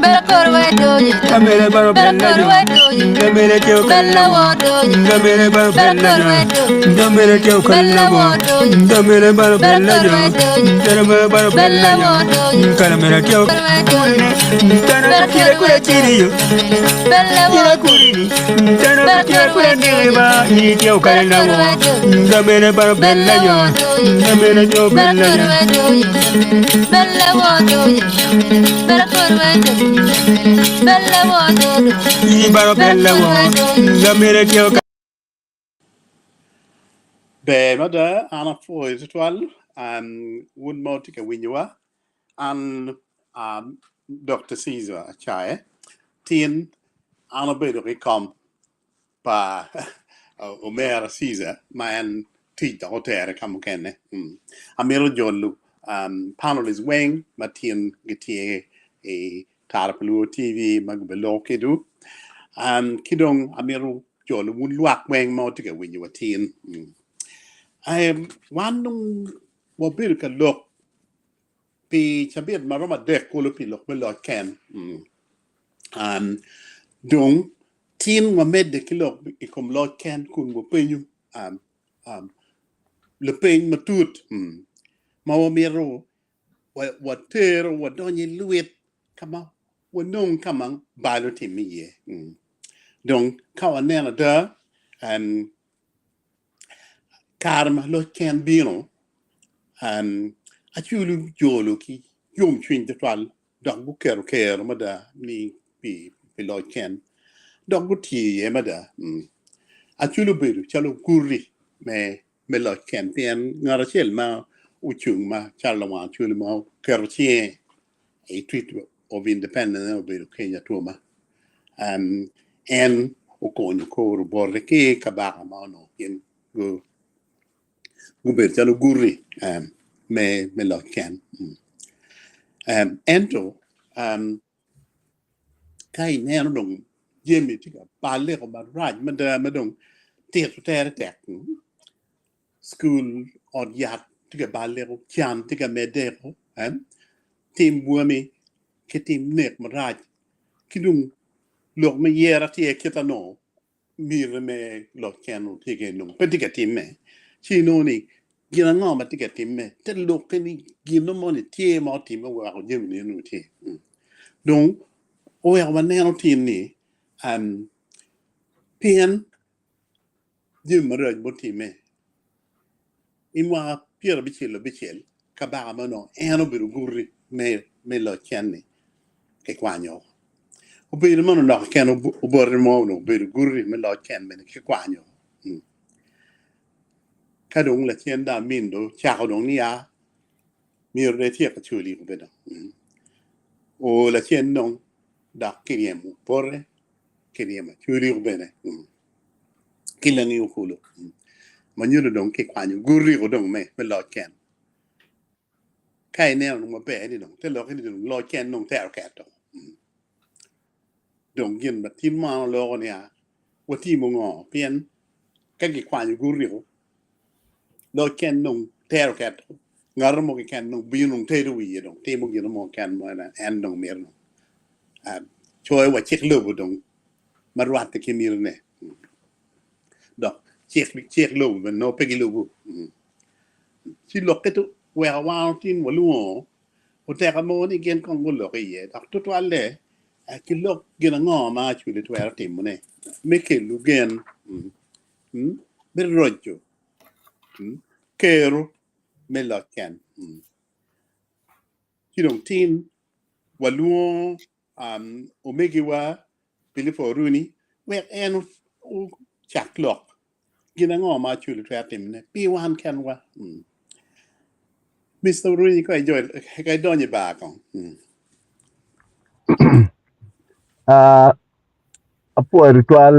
Bella corwe doye. Camere baro Bella bella corwe yo. doye. Camere teo Bella kalamo. wo doye. Camere baro Bella bella corwe yo. doye. Camere teo Bella kalamo. wo doye. Camere baro Bella bella yo. corwe doye. Camere baro bella Bella yo. wo doye. Camere teo Corwe doye. Tana Bella kutira kura corwe chiri yo. doye. Bella wo Kira doye. kurini. Tana Bella kutira corwe kura diriba. doye. Ni teo Bella kalamo. corwe doye. Camere baro bella Bella yo. wo doye. Camere teo Bella bella yo. corwe doye. Bella wo doye. Bella corwe doye. Bella wo doye. Ni baro bella wo. Camere teo Be mada ana foi tual wun motika winua an Dr. Caesar chae tin ana bedo kom pa Omer Caesar man tita hotel kam kenne amiro jollu panel is wing matien getie e tarplu TV magbelo kedu kidong amiro jollu wun luak wing motika winua tin one what bill can look be chabit maroma deck kulupi look below can dung tin wa med de kilo ikom lot can kun wo penyu le pen matut ma wo mero wa ter wa donye luet kama wa nong kama balo timi ye dung kawanena da karma lo can bino achulu jolo ki yom twin de twal dog bu kero mada ni pi lo can dog bu ti ye mada achulu bedu chalo kurri me lo can pien ngara chel ma uchung ma chalo ma chulu ma kero chie a tweet of independent of Kenya tuma and okon ko borre ke kabaka ma no yen go guber chalo gurri me lo can ento kai ne no dong jemi tika pale ko ba raj ma dong tiet tek school od yat tika bale ko chan tika mede ko tim buami ke tim nek ma raj kidung lok me yera tie ketano mir me lo can tika no petika tim me chino ni gina ngoma tika tim me te lok ke ni gino mo ni tie mo tim wa ko jemi ni no tie donc o ya wa ne no tim ni pien jim roj bo tim me imwa pier bichel ka ba ma no eno biru gurri me lo channi che quagno o biru mo no che no o borre mo no biru gurri me lo chan me che quagno ka dong la chen da min do cha ko dong ni ya mi re tie ka chuli ko bedo o la chen no da kiriemu porre kiriema chuli ko bene kilani o kulo ma nyulo dong che quagno gurri ko dong me lo chan kai ne no be ni dong te lo ke ni dong lo chen dong te ka to dong yin ba tin ma lo ne ya wo ti mo ngo pien ka ki kwa ni gu rio lo chen dong te ka to ngar mo ki kan dong bi dong te ru yi dong te mo yin mo kan mo na en dong mer no choi wa chik lo dong ma rat ke mir ne dong chik lo ben no pe ki lo chi lo ke to wa tin wo lu o te ka mo ni gen kong go lo ke ye tak to le ki lo gen ngo ma chu le twera tim ne me ke lu gen be rojo kero me lo ken ki dong tin wa lu o me ki wa Pilipo Runi we en o chak lo gen ngo ma chu le twera tim ne pi wan ken wa Mr. Runi ko enjoy ka donye ba kon apo ritual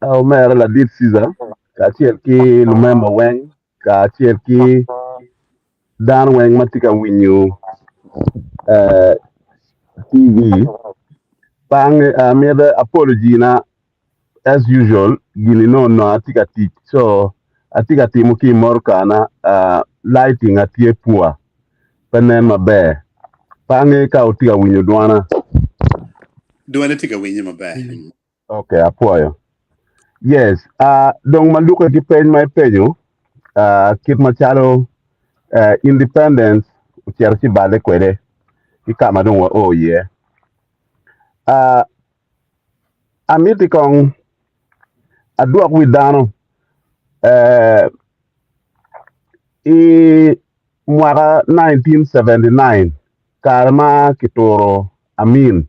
Omer la dit Caesar ka chiel ki Lumemba Weng ka chiel ki Dan Weng matika winyu TV bang me the apology na as usual gini no atika teach so atika timu ki morka na lighting atie pua panen mabe pange ka utiga winyo dwana. Duane tika winyo maber. Okay, apuoyo. Yes, dong maluko ki peny ma ipenyo, kit machalo independence uchiero chi bade kwede ki kama dong wa oye. Amiti kong aduok wi dhano i mwaka 1979 kar ma kituro Amin.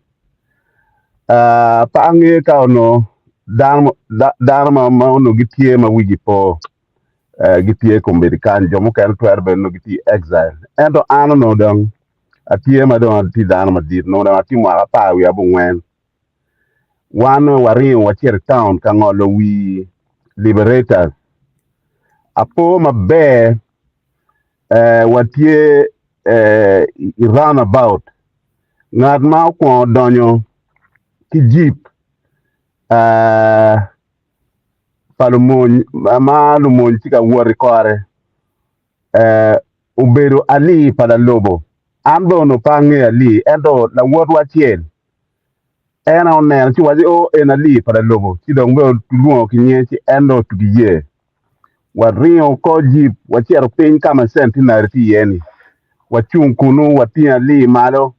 Pa ang'e ka ono dano ma ono gitie ma wigi po gitie kumbedi kan jomo ken twer ben no gitie exile. Ento ano no dong atie ma dong ati dano ma dit no dong ati mwaka pa wi abu ngwen. Wan wari wachier town ka ngolo wi liberators. Apo mabe watie i roundabout. Ngad ma ko donyo ki jeep palumony ma lumony tika wori kore ubedo ali pada lobo ambo no pange ali endo la word wachiel ena onen chi waji o en ali pada lobo chi dong be luo kinye chi endo tugiye wario ko jeep wachiero piny kama centenary ti yeni wachung kunu watia ali malo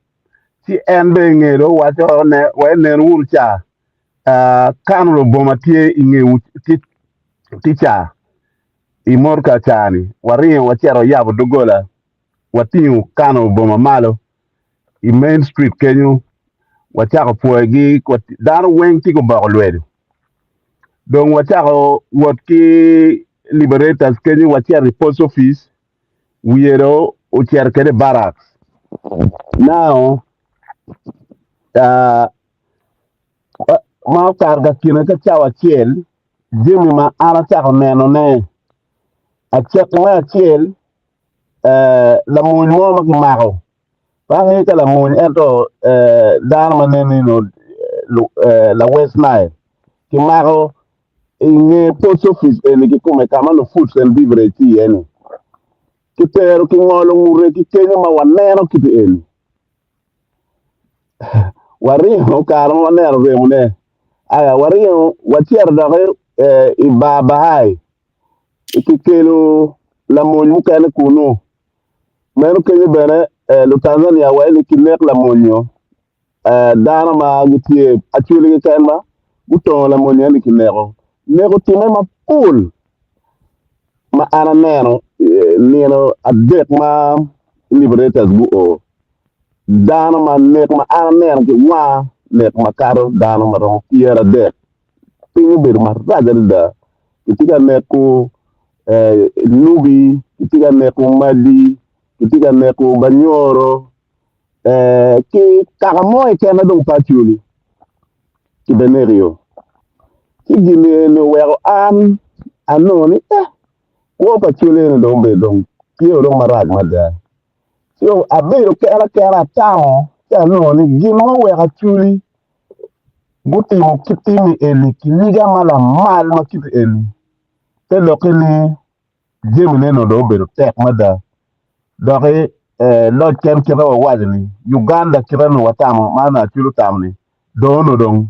chi en be ngero wacho ne wenen urcha kanu lo boma tie ingeu ticha imor ka chani wario wachiero yabo dogola watiu kanu boma malo i main street kenyu wachako puegi dano weng tiko bako lwedo dong wachako wot ki liberators kenyu wachiero post office wiero uchier kede barracks now ma karga kina ka chawa chiel jimi ma ana chako neno ne achek ma achiel la muny mo ma kimako pangi ka la muny ento dano ma neni no la West Nile kimako inge post office eni kikume kama no foods and beverage ti eni kitero kingolo ngure kikenyo ma waneno kitu eni wario karo waneno remune aya wario wachier dake i bahai ikikelo la muny mukene kuno meno kenye bene lo Tanzania wa ni kinek la munyo dana ma gitie achuli ke kenma buto la munyo ni kineko neko time ma pool ma ana neno neno adek ma liberators bu o dana ma nek ma ana neno ki wa nek ma karo dana ma ro piera dek pinyu bir ma rajalda kitika neko nubi kitika neko mali kitika neko banyoro ki kakamoy kena dong patuli ki benerio ki gile no wero anoni wo patuli no dong be dong ki o dong maraj mada so abiro kera tao ka noni gino wero chuli guti mo kitimi eli kiliga mala mal ma kiti eli te lokini jemine no do be tek mada doke Lord Ken kira wa wajini Uganda kira no watamu mana chulu tamni dono dong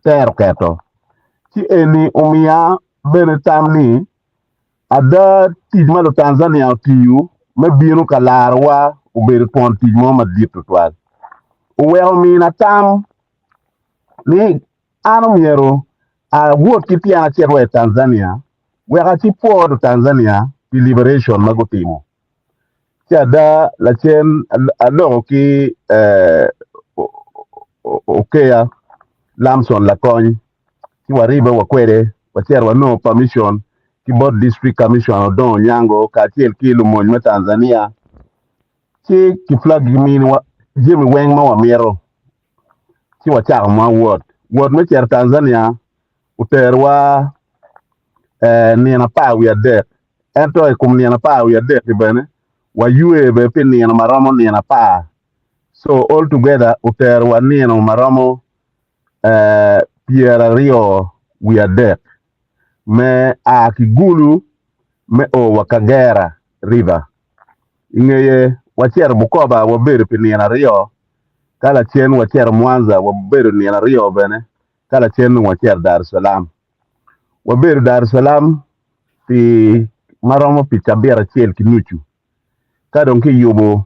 ter keto ki eni umia bene tamni ada tijma do Tanzania tiyu me binu kalarwa ubere pon tijmo ma ditu twal uweo mina tam ni anu miero a wot kiti ana cherwe Tanzania weka ti do Tanzania di liberation magotimo ada la chen alo ki okea Lamson la coin ki waribe wakwede wachier no permission ki board district commission don nyango ka tiel ki lumon ma Tanzania ki flag min wa jimi weng ma wamiero ki wachak ma word ma chier Tanzania uterwa nina pa wi adek ento kum nina pa wi adek bene wa yue be pin nina maromo nina pa so all together uter wa nina maromo Pierre Rio we are dead me a kigulu me o wakagera river ingeye wachier Bukoba wabedo pinina rio kala chien wachier Mwanza wabedo nina rio bene kala chien wachier Dar es Salaam wabedo Dar es Salaam pi maromo pi tabia chiel kinuchu kadon ki yubo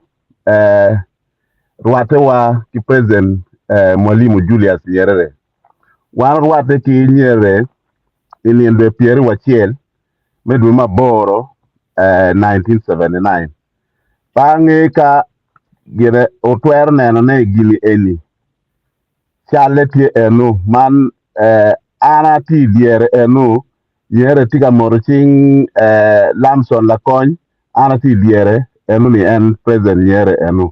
ruate wa ki president Mwalimu Julius Nyerere wan ruate ki Nyerere iniende Pierre wachiel medwe maboro 1979 pange ka gire otwer neno ne gini eni chale tie enu man ana ti diere enu Nyerere tiga moro ching Lamson Lakony ana ti diere enu ni en president Nyerere enu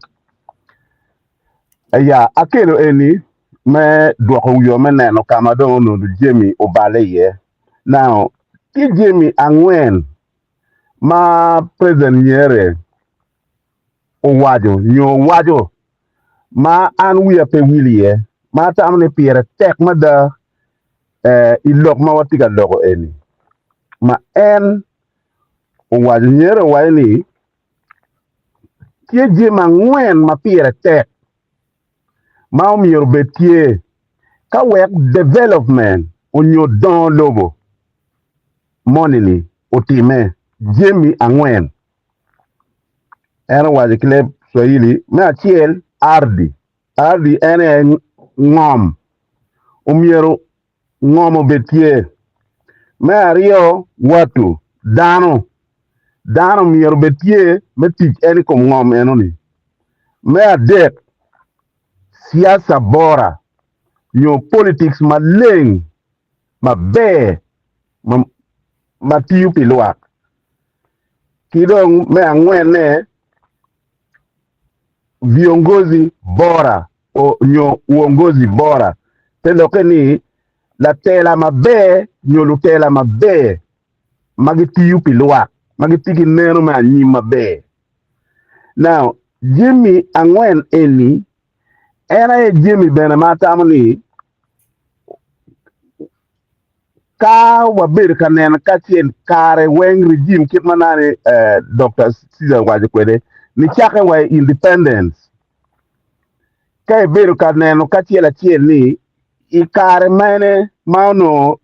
ya akelo eni me dwoko wiyo me neno kama do no Jimmy obale ye now ki Jimmy angwen ma president Nyerere owajo ma an wiya pe wilie ma tamne pire tek ma da ilok ma watiga logo eni ma en owajo Nyerere waini tie Jimmy angwen ma pire tek ma omiyo betie ka wek development onyo don lobo money otime Jimmy angwen en waje kleb Swahili me achiel ardi ene ngom omiero ngom betie me ario watu dano miero betie me tich eni kom ngom enoni me adek siasa bora nyo politics maleng maber matiyo pilwak kidong me angwen ne viongozi bora nyo uongozi bora tendo ni la tela maber nyo lutela maber magitiyo pilwak magitigi neno ma anyi maber now Jimmy angwen eni ena Jimmy bene matamni ka wabir kanen kachien kare weng regime kit manane Dr. Caesar Wajekwede ni chake wa independence kay beru kanen kachiel achiel ni ikare mane mano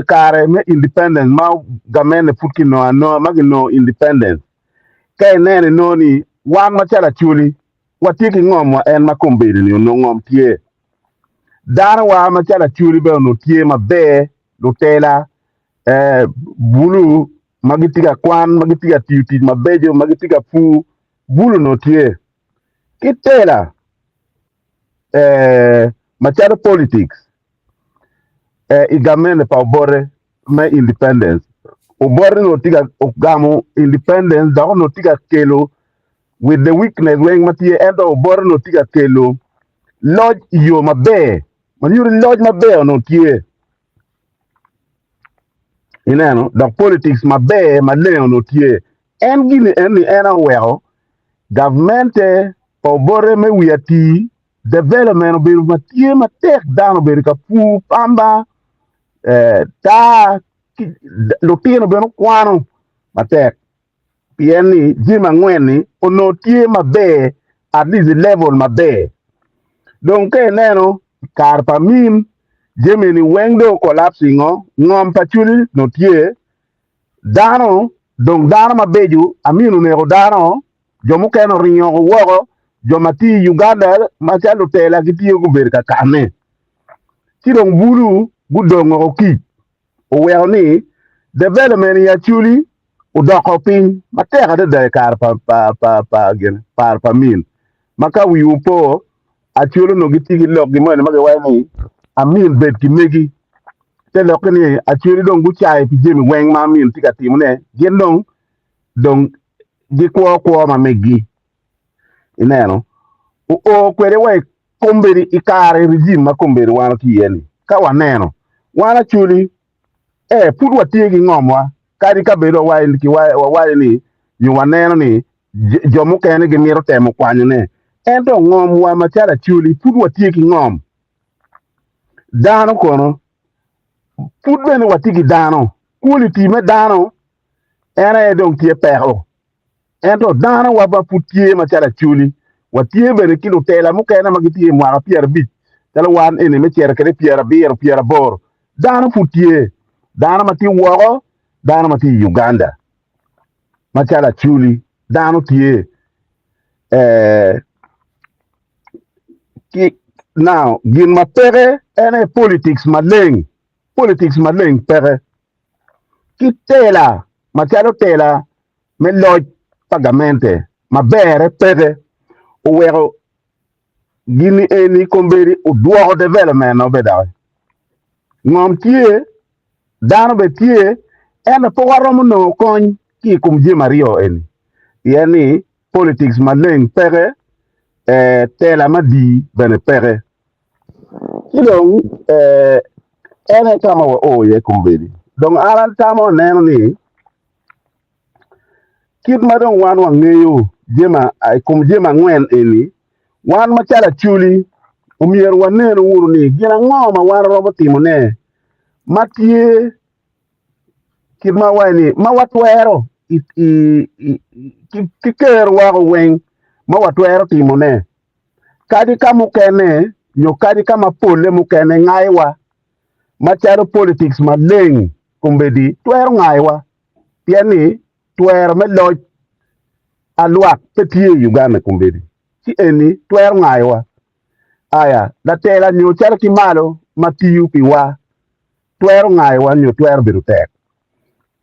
kare me independence ma gamene putino ano magino independence kay nene noni wan machala chuli watiki ngomwa en makomberi ni no ngom tie dana wa machala chuli be no tie mabe lutela bulu magitiga kwan magitiga tiuti mabejo magitiga fu bulu no tie kitela machado politics igamene pa obore me independence obore no tiga ogamo independence da no tiga kelo with the weakness weng matie endo obore no tiga kelo lodge yo mabe manyuri lodge mabe no tie ineno the politics mabe maleo no tie en gini eni ena weo government obore me wiati development be matie matek dano be ka pu pamba ta lutino be no kwano matek pieni Jima ngweni ono tie mabe at least level mabe donc neno karpa min Gemini wengdo collapsing ngom pachuli no tie dano donc dano mabeju aminu nego dano jomu keno rinyo wogo jomati Uganda machalo tela kitiyo kuberka kane kidong bulu gudongo ki owelni development ya chuli udoko pin mateka de karpa min maka wi upo achulo no gitigi lok gimone mage wani amin bet kimegi te lokni achulo dong guchai pijemi weng ma min tika timne gendong dong gikwo ma megi ineno o kwere wai komberi ikare regime ma komberi wana kiyeni ka waneno wana chuli pudwa tiegi ngomwa kadi kabedo wai ki wai ni yu waneno ni jomu kene gimiro temo kwanyo ne ento ngomwa machara chuli pudwa tiegi ngom dano kono pudbene watigi dano quality me dano ena edong tie perlo ento dana wa ba putie ma chala chuli wa tie bene kilo tela mu kena magiti mo ara pier bit tala wan ene me tier kere pier bir pier bor dana putie dana mati wogo dana mati Uganda ma chala chuli dana tie eh ki now gin ma pere ene politics maleng pere ki tela ma chala tela me loj pagamente ma bere pere o wero gini eni komberi o duogo development no bedaw ngom tie dano be tie en po waromo no kon ki kum je mario eni yani politics maleng pere tela madi bene pere kilo ene kama o ye komberi donc aran tamo neno ni kit madon wan wa ngeyo jema ay kum jema ngwen eni wan ma chala chuli umier waneno wuru ni gina ngoma wan robo timo ne matie kit ma wani ma watwero ki ker wa wen ma watwero timo ne kadi kamu kene nyo kadi kama pole mu kene ngaiwa ma charo politics ma leng kumbedi twero ngaiwa tieni twero me loj alwak petie Uganda kumbedi si eni twero ngaiwa aya la tela nyo charo ki malo matiu piwa twero ngaiwa nyo twero biru tek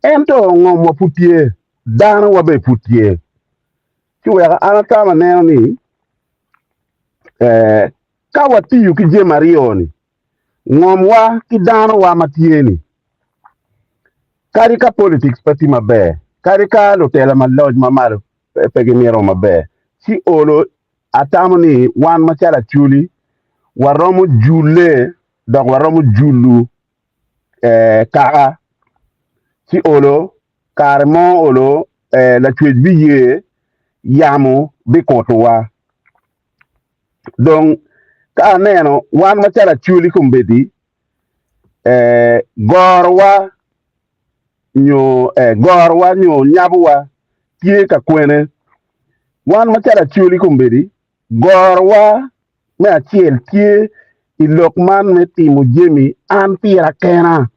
ento ngom wa putie dana wa be putie ki wega ana kama neno ni ka watiu ki je marioni ngom wa ki dana wa matieni kari ka politics pati mabe kari ka lotela maloj mamalo pegi miro mabe si olo atamo ni wan machala chuli waromo jule dok waromo julu kaka si olo karmo olo la chwej biye yamu bikotowa donc ka neno wan machala chuli kumbedi gorwa nyo nyabuwa tie ka kwene wan machala chuli kumbedi gorwa me achiel tie ilok man me timo jemi an pira kena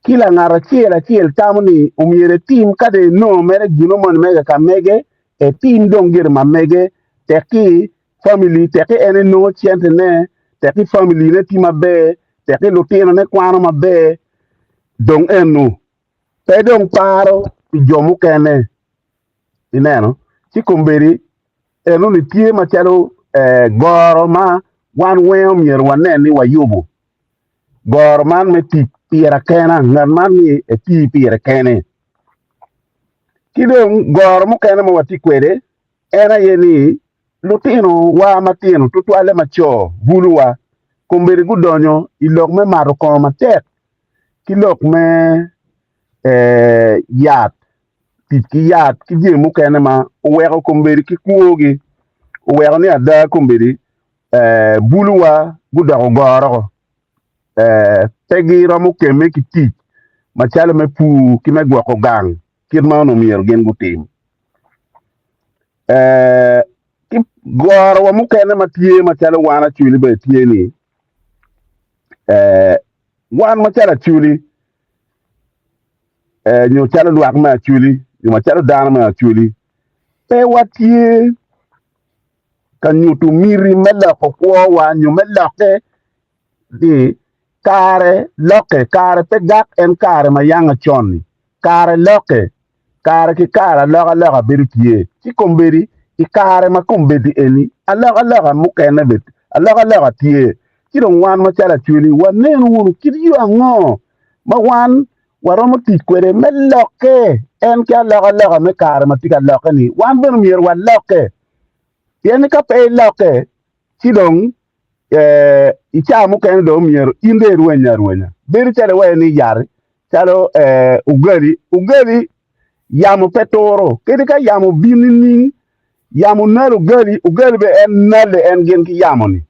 kila ngara achiel tamni umiere tim kade no mere gino mon mega ka mege e tim dongir ma mege teki family teki ene no chiente ne teki family ne tima be teki lutino ne kwano mabe dong enu pe dong paro ti jomu kene ineno si kumberi enu ni tie machalo goro ma wan weo mier waneni wayubu goro man me ti pira kena ngan man ni e ti pira kene kidong goro mu kene ma wati kwede era yeni lutino wa matino tutwale macho buluwa kumberi gudonyo ilok me maro ko matek kilok me yat ki yat ki je mu kene ma wego kumberi ki kuogi wego ni ada kumberi buluwa gudago goro pegi romu keme ki tik machalo me pu ki me gwako gang kir ma no mier gen gutim ki goro wa mu kene matie machalo wana chuli be tie ni wan machalo chuli nyo chalo luak ma chuli nyo machalo dana ma chuli pe watie kan nyutu miri melako kwa wa nyo melake di kare loke kare pe gak en kare ma yanga choni kare loke kare ki kare loka beritie ki komberi ki kare ma kombedi eni aloka mukene bet aloka tie ki don wan ma chala chuli wanen wunu kiri yu ango ma wan waromo tikwere me loke en ki aloka me kare ma tika loke ni wan ben mier wan loke yeni ka pe loke ki don icha mu ken do mier inde ruenya beri chale we ni yar chalo ugali yamu petoro kedi ka yamu binini yamu nal ugali be en nal en gen ki yamu ni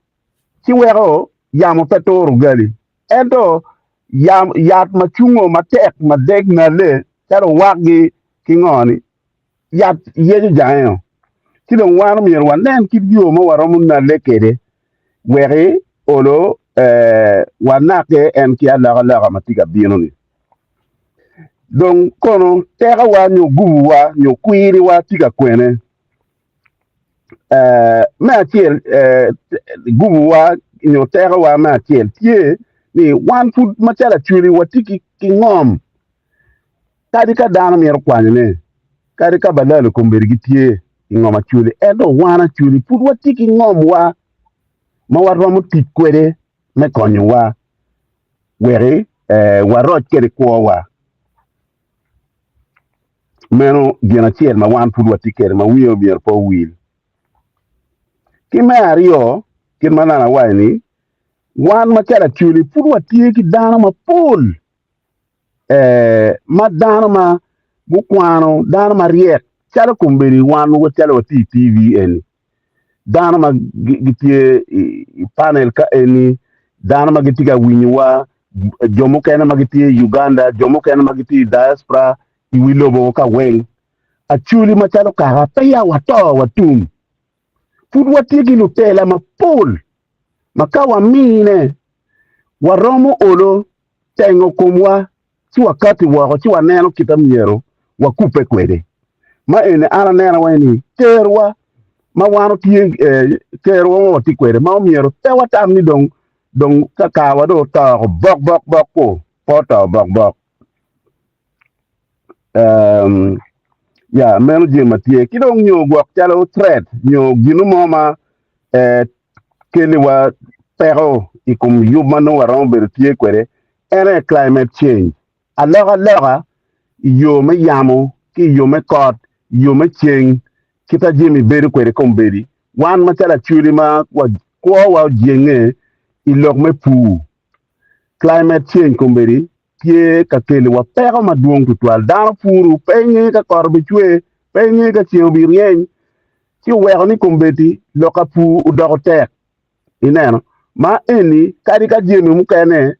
ki wero yamu petoro ugali ento yat ma chungo ma tek ma deg nale chalo wagi ki ngoni yat yeji jayo ti don wan mi wan nan ki yo mo waro mun na lekede were olo wanake en ki ala la matiga bino ni donc kono tera wa nyo gubu wa nyo kuiri wa tiga kwene ma tiel gubu wa nyo tera wa ma tiel tie ni wan food machala chuli watiki ki ngom kadi ka dana mi kwani ne kadi ka balalo komberi tie ngoma chuli edo wana chuli food watiki ngom wa ma warwa mu tit kwede me konyo wa were warot kede kwa wa meno gina chiel ma wan food watiki ma wiyo bier po wil ki me ario kin manana wani wan machala chuli food watiki dana ma pol ma dana ma bukwano dana ma riek chala kumberi wan wo chala wati TV eni dana ma gitie panel ka eni dana ma gitiga winywa jomo kena ma gitie Uganda jomo kena ma gitie diaspora iwilobo ka weng achuli ma chala ka pa ya wato watum food watiki lutela ma pol makawa mine waromo olo tengo kumwa ci wakati wako ci waneno kita miero wakupe kwede ma ene ana nena wani terwa ma wano tie terwa mo ti kwede ma miero te watam ni dong kakawa do ta bok ko pota bok ya meno je matie kidong nyo gwak chalo threat nyo ginu moma kele wa pero ikum yumano waron bertie kwede ene climate change alaga yo me yamo ki yo me kot yo me cheng kita jimi beri kwere komberi wan machala chuli ma wa jenge ilok me pu climate change komberi tie ka kele wa pero maduong tutwal dana puru penye ka korbe chwe penye ka chiyo birien ti wero ni kombeti loka pu udogotek ineno ma eni kadi ka jimi mukene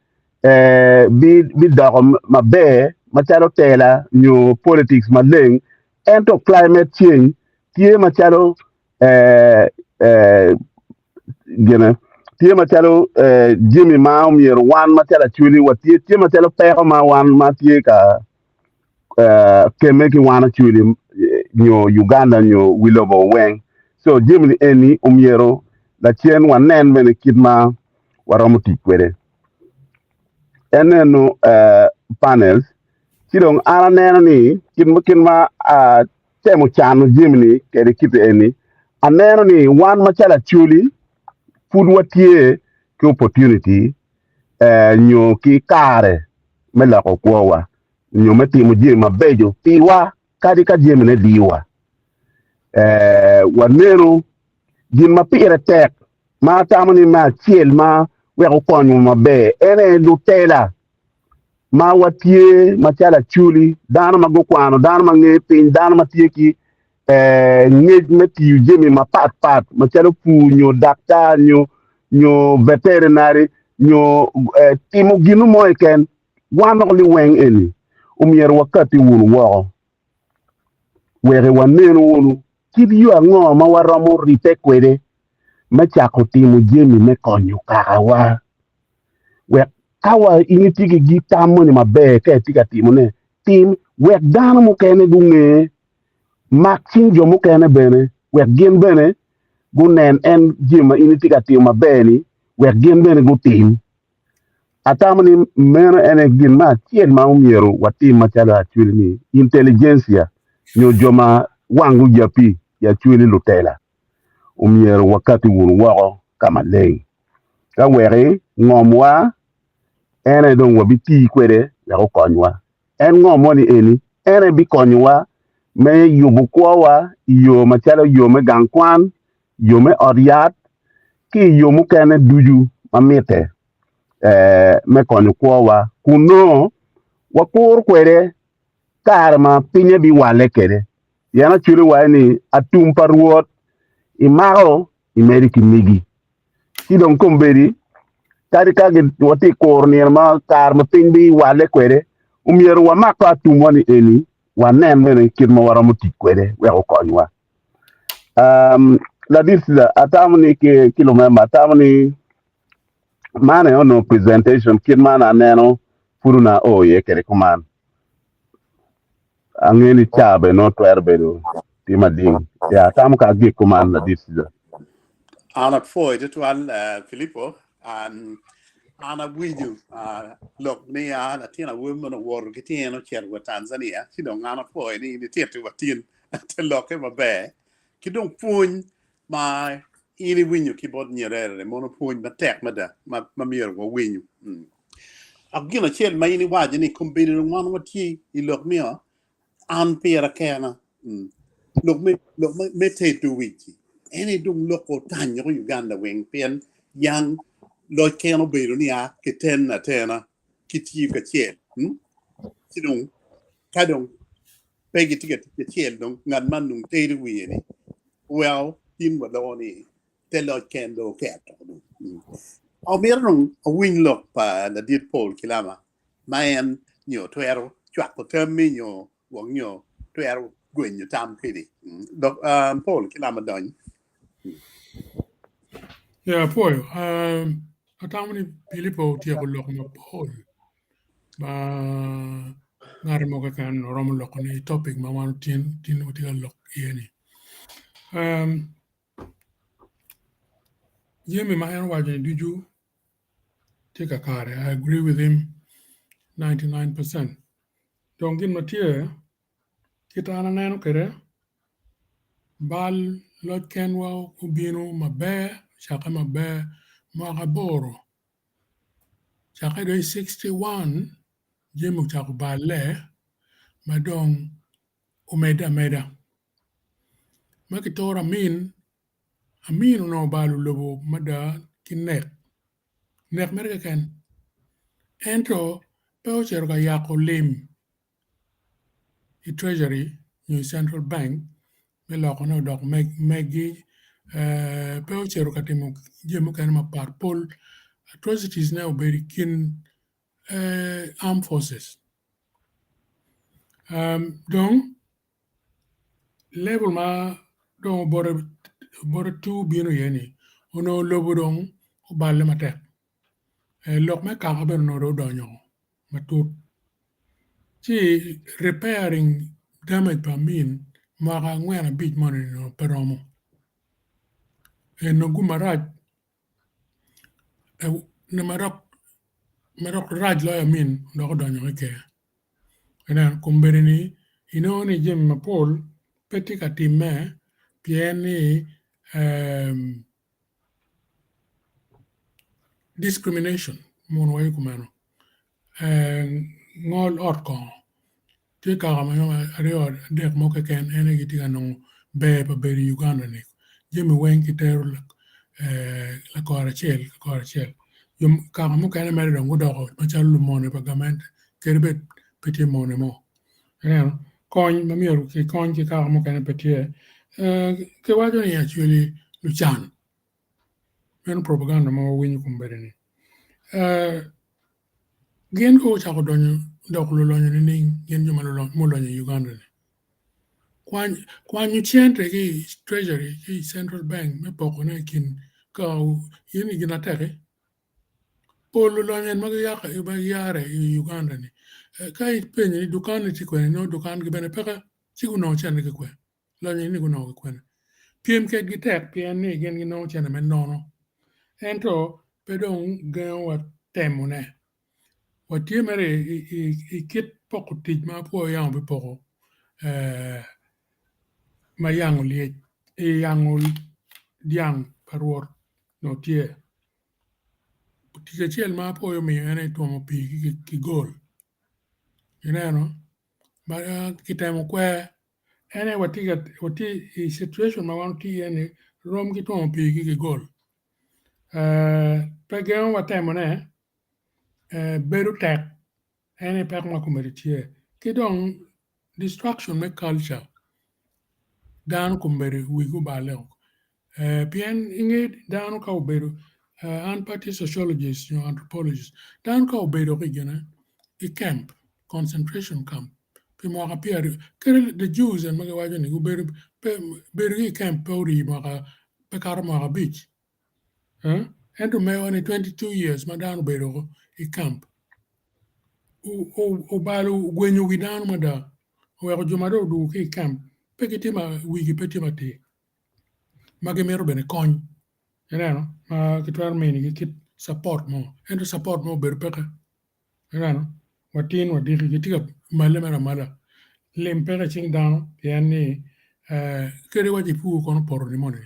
bi dogo mabe machalo tela new politics maleng ento climate change tie machalo gena tie machalo jimi ma mier wan machalo chuli watie tie machalo pero ma wan ma tie ka keme ki wana chuli new Uganda new wilobo weng so jimi eni umiero la chien wanen bene kidma waramuti kwere eneno panels sidong ana neno ni kin ma temo chano jimni kede kite eni aneno ni wan machala chuli food watie ki opportunity nyo ki kare mela ko kwa nyo metimo jima bejo piwa kadi ka jimne diwa waneno jin ma pire tek ma tamani ma chiel ma weko konyo mabe ene lutela ma watie machala chuli dana magokwano dana mange pin dana matie ki ngej meti jemi ma pat machala pu nyo daktar nyo veterinary nyo timo ginu moiken wano li weng eni umier wakati wunu wako were wanenu wunu kidi yu ango ma waromo rite kwede machako timo jemi me konyo kakawa wek kawa initiki gitamo ni mabe ke tika timo ne tim wek dana mo kene gunge maxin jo mo kene bene wek gen bene gunen en jima initika timo mabe ni wek gen bene gutim atamo ni meno ene gin ma tien ma umiero watim machala chuli ni intelligentsia nyo joma wangu japi ya chuli lutela umiero wakati wunu wako kama leng ka were ngomwa ene don wabi ti kwede ya ko konywa en ngomo ni eni ene bi konywa me yubu kwa yo machalo yo me gankwan yo me oriat ki yo mu kene duju mamete me konyo kwa kuno wakur kwede karma pinye bi wale kede yana chule wa ni atum parwot imaro imeriki migi kidon komberi kadi kage wati kor ni ma kar ma ping bi wale kwere umiero wa maka tumwani eni wanen mene kir ma wara muti kwede we ko konwa la disla atamni ke kilomema atamni mane ono presentation kir mana neno puruna o ye kere kuman angeni chabe no twerbe do tima ding ya tam ka gi kuman la disla ana foi de tuan Filippo an ana widu lok ni na tina women war kitino cher wa Tanzania ki dong ana foi ni tietu wa tin te lok e mabe ki dong pun ma ini winyu ki bod nyerere mono pun ma tek mada ma mier wa winyu agina cher ma ini waje ni kumbiri ngwan wati I lok mi an pira kana lok me te tu wiki any dung loko tanyo Uganda wing pen yang lo keno beru ni a kiten na tena kiti ka che sidung kadong pegi ticket ke che dong ngan man nung te du wi ni well in wa lo ni te lo kendo ket o mer nung a wing look pa la dit pol kilama man nyo twero chwa ko termi nyo wong nyo twero gwen nyo tam pidi dok pol kilama don Yeah, Paul. Atamni Filippo tiya ko lok na Paul. Ba ngari mo ka kan rom lok ni topic ma wan tin utiga lok yeni. Yemi ma en waje diju take a car. I agree with him 99%. Dongin matia kita ana neno kere bal lot ken wa ubino mabe shaka mabe makaboro. Shaka do 61 jemu chako bale madong umeda makitora amin no balu lobo mada kinek merke ken ento peocher ga yako lim I treasury New Central Bank me loko no dok megi peocher ka timo jemu kan ma pol atrocities now very kin armed forces donc level ma don bore tu bino yeni ono lobo dong balle mate lok me ka haber no do donyo matut ci repairing damage pa min maka ngwena big money no peromo no gumaraj ne marok raj lo min do donyo ke ena kumberini ni jem mapol peti ka timme pieni discrimination mon way kumano ngol otko ti ka ma yo ario dek mo ke ken ene giti no be beri Uganda ni jemi wen ki teru la kora chel yum ka mo ken mere do ngodo ko ma chalu mo ne pagament kerbet peti mo ne mo kon ma miru ki kon ki ka mo ken peti ke wajo ni actually luchan men propaganda mo win kumbere ni gen ko cha ko donyo dok lo lonyo ni gen juma lo mo lonyo Uganda ni kwan you chente ki treasury ki central bank me poko na kin ka yini gina tere polo lonyo ma ya ba yare Uganda ni kai penye ni dukan ti ko no dukan gi bene peka ti ku no chene ki kwe lonyo ni ku no kwe piem ke gi tek pien ni gen gi no chene men no ento pedong gen wa temune watie mere I kit poko tij ma po yang be poko ma yang li yang diang parwor no tie tije chiel ma po yo mi ene to mo pi ki gol no ba kitemo kwe ene wati situation ma wan ti ene rom ki to mo pi ki gol pe gen wa temo ne beru tek ene pek ma kumeritie ki dong destruction me culture dan kumberi wigu baleo pien inge dan ka uberu an party sociologist anthropologist dan ka uberu ki gena I camp concentration camp pi mo ka pier the Jews and maga wajo ni beru camp pori mo ka pe kar mo ka beach and to me only 22 years madano beru I camp o balu gwenyu gidano mada o ko jumado du ki camp pe kitima wigi petima te mage mero bene kony ma kitwar meni kit support mo and support mo beru peka watin wadiki kitika male mala lempera ching down yani kere waji pu kono poro ni moni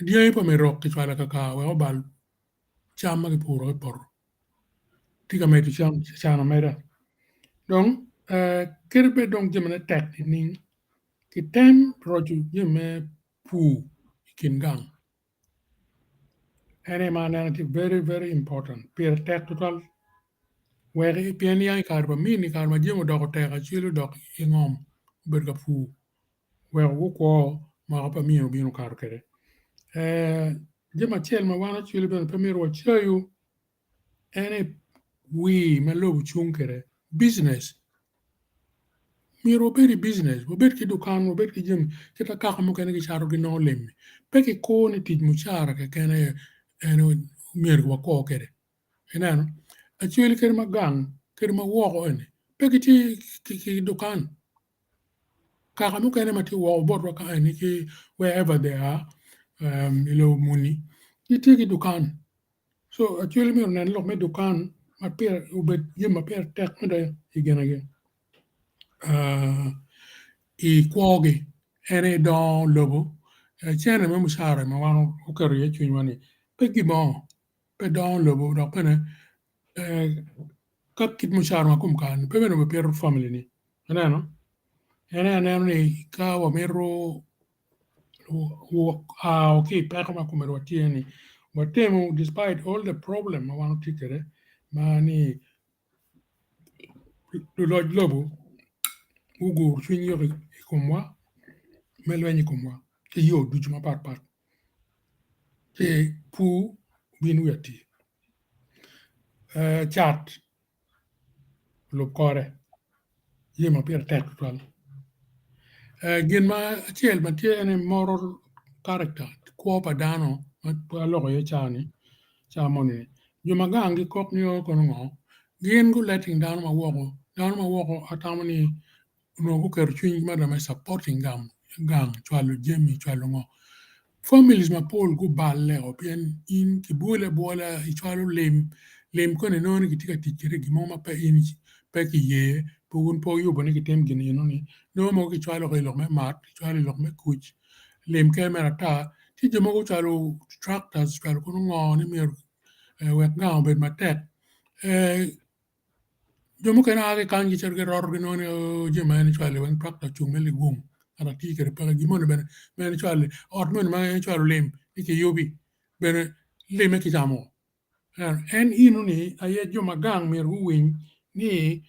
dia ipa me rock ki chwala kaka we obal chama ki puro poro tika me tu chana mera donc kere be donc jemene tek ni ki tem roju jeme pu kin gang ene manana very very important per tek total where pian yang karba mini karma jemo doko tek a chilu dok ingom berga pu where wo ko ma pa mino bino kar kere jema chel ma wana chilu ben pamiro wa chayu ene we ma lobu chung kere business miro beri business wo bet ki dukan wo bet ki jem kita kaka mo kene ki charo ki no lemmi peki ko ni tij mu chara ke kene ene mir wa ko kere enano a chilu kere ma gang kere ma wo ene peki ki dukan kaka mo kene ma ti wo bot wa ka ene ki wherever they are ilo muni ki dukan so actually mi nen lok me dukan ma per ubet yem ma per tek me da igen again I kwogi ene don lobo chene me musara ma wano o kero ye chun wani pe gibon pe don lobo do pene ka kit musara ma kum kan pe no per family ni no ene ni ka wa mero okay pa ma kumero tieni Watemu, despite all the problem I want to take mani Lord Lobo, Ugo, Senior comme moi, Melvani comme moi, et yo, du ma part. Et pour Binuati. Chat, le corps, ye ma pire tête toile. Gin ma chiel, ma tiene moral character, kuopa dano, ma logo ye chani, chamoni. Jumagangi kok niyo kono gin go letting down my walk atamani no go ker chwiny madame supporting gang chwalo jemi chwalo ngo families ma pol go balle opien in ki bole i chwalo lem kone non ki tika tikere gi moma pe in pe ki ye pugun po yo bone ki tem gini no ni no mo ki chwalo ko me mat chwalo lok me kuch lem ke mera ta ti jemo go chwalo tractors chwalo kono ngo ni mer wek nga bet matek jomu kana age kangi cherge ror gi non jema ni chwale wen prakta chungeli gum ana ti kere pa gi mon ben men chwale ot men ma chwale lem ki yobi ben lem ki jamo en inu ni aye joma gang mer win ni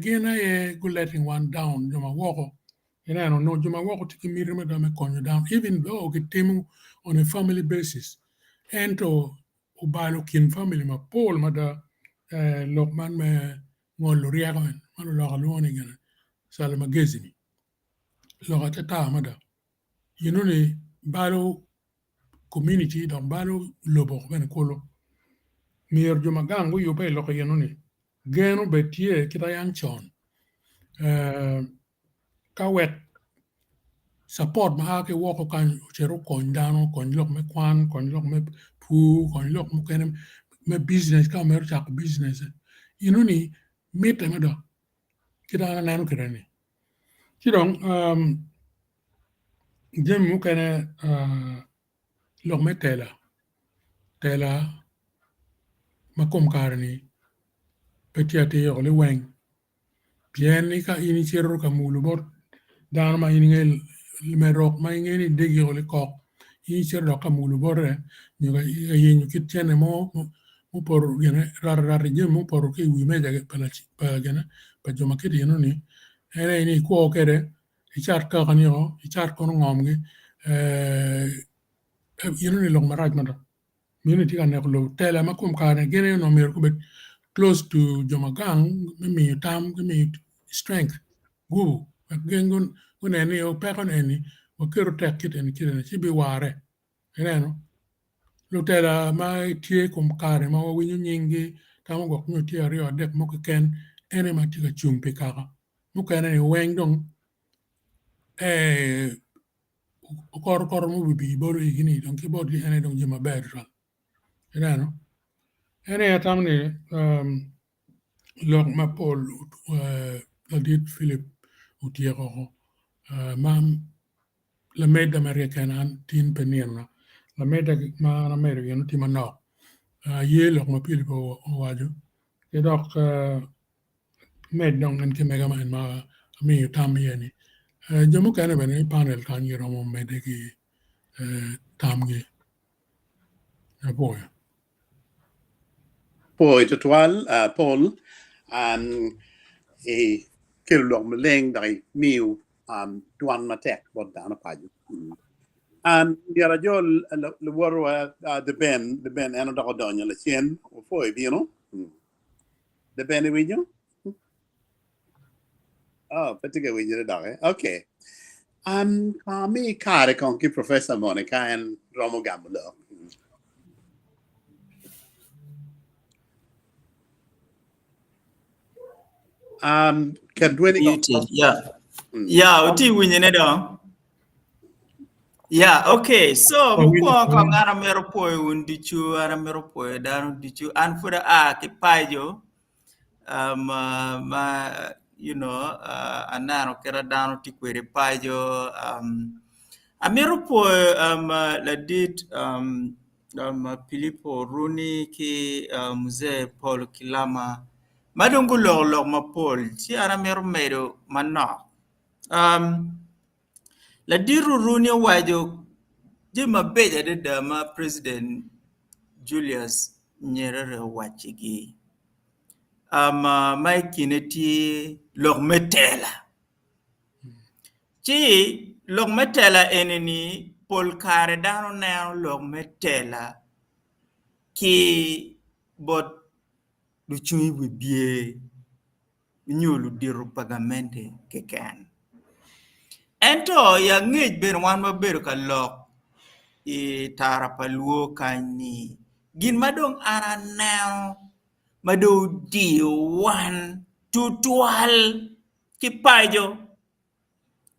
gena ye go letting one down joma woko no joma woko tiki mir me da me konyo down even though ki temu on a family basis and to ubalo kin family ma pol ma da lokman me ngol riagon mano lo luoni gana sala magazini lo ta ta mada ni balo community don balo lobo ben kolo mier juma gangu yo pe lo ni geno betie kita yang chon ka wet support ma ke woko kan chero kon dano kon lok me kwan kon lok me pu kon lok me kene me business ka mer chak business ni mete mada kita na nanu kirani kidong jem mu kene lok me tela makom karni petiate yo le weng bien ni ka ini chero ka mulu bot dan ma ini ngel me rok ma ngeni degi yo le kok ini chero ka mulu bore ni ga yin kit chene mo por gene rar jem mo por ke wi me jage pa gene pa joma kiti ni ene ni ko kere ichar ka kan yo ichar kono ngomge ni long maraj manda minute kan ne lo tela makum kane gene no mer ko bet close to Jomagang, me tam, me strength. Go, again, when any or pack on any, or kiro take it and kill it, she be ware. You Lutela, my tea cum carry, my winning yingi, tamago, no theory or deck mokaken, any matica chumpi kaka. Mukan any wang dong, kor mu bi boro igini, don't keep body any don't jima bedra. Any atamni, log ma Paul, Ladit Philip, Utiero, mam, la meda American and tin penina, la meda man American, timano, ye log ma Philip waju, ye doc med dong and kimega man ma me tam yeni. Jamu kana bene panel kan yero mo medeki tamgi, a boy. Poi tutual Paul e kilo meleng dari miu tuan matek bod dana paju. Yara jo le woro the ben eno dako donya le chien o foi bino. The ben e winyo? Oh, petiga winyo dake. Okay. Kami kare kon ki Professor Monica and Romo Gamulo. Can do any uti winyene do. Yeah, okay. So mpo kong aramero poe undichu aramero poe daru dichu and for the kipajo anano kera dano tikwere pajo amero poe la dit Filippo Runi ki mzee Paul Kilama madungu log ma Paul si aramero medo manno la diru Runi wajo jima beja de dama President Julius Nyerere wachigi mai kineti log metela chi log metela eneni Paul kare dano na log metela ki bot du chui bie nyulu diru pagamente keken ento ya ngej ber wan maber ka lok i tarapaluo kani gin madong araneo mado di wan tutual kipajo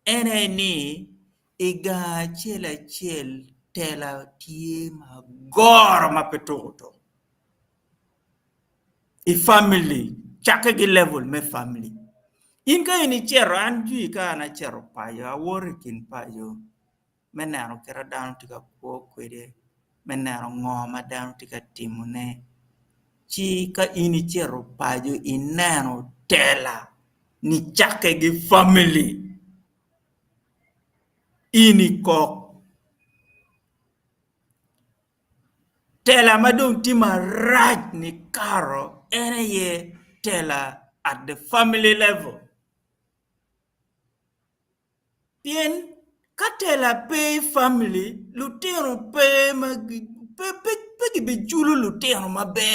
eneni iga chel tela tie magor mapetoto i family chake gi level me family inka ini chero anju ka na chero payo aworikin payo menaro kera down tika po kwede menaro ngoma down tika timune chi ka ini chero payo inano tela ni chake gi family ini kok tela madong tima raj ni karo ene ye tela at the family level bien katela pay family lutero pay magi pe be julu lutero mabe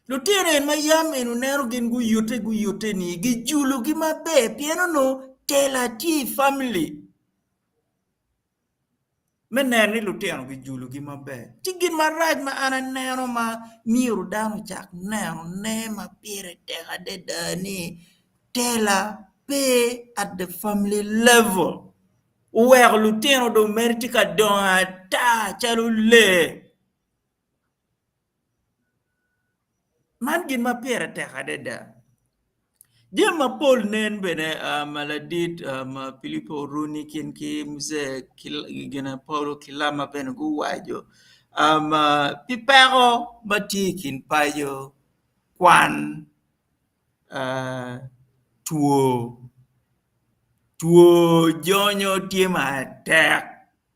lutero en mayam en unero gen gu yote ni gi julu gi mabe pieno no tela ti family meneni lutero gi julu gi mabe tigin maraj ma ananero ma miru dano chak nero ne ma pire tega de dani tela pay at the family level Uwer lutero do mertika don ta chalule man gin ma pere te hadeda dia ma Paul nen bene maladit Filippo Runi kin ki mze gina Paulo Kilama ben guwajo pipero batikin payo kwan tuo jonyo tie matek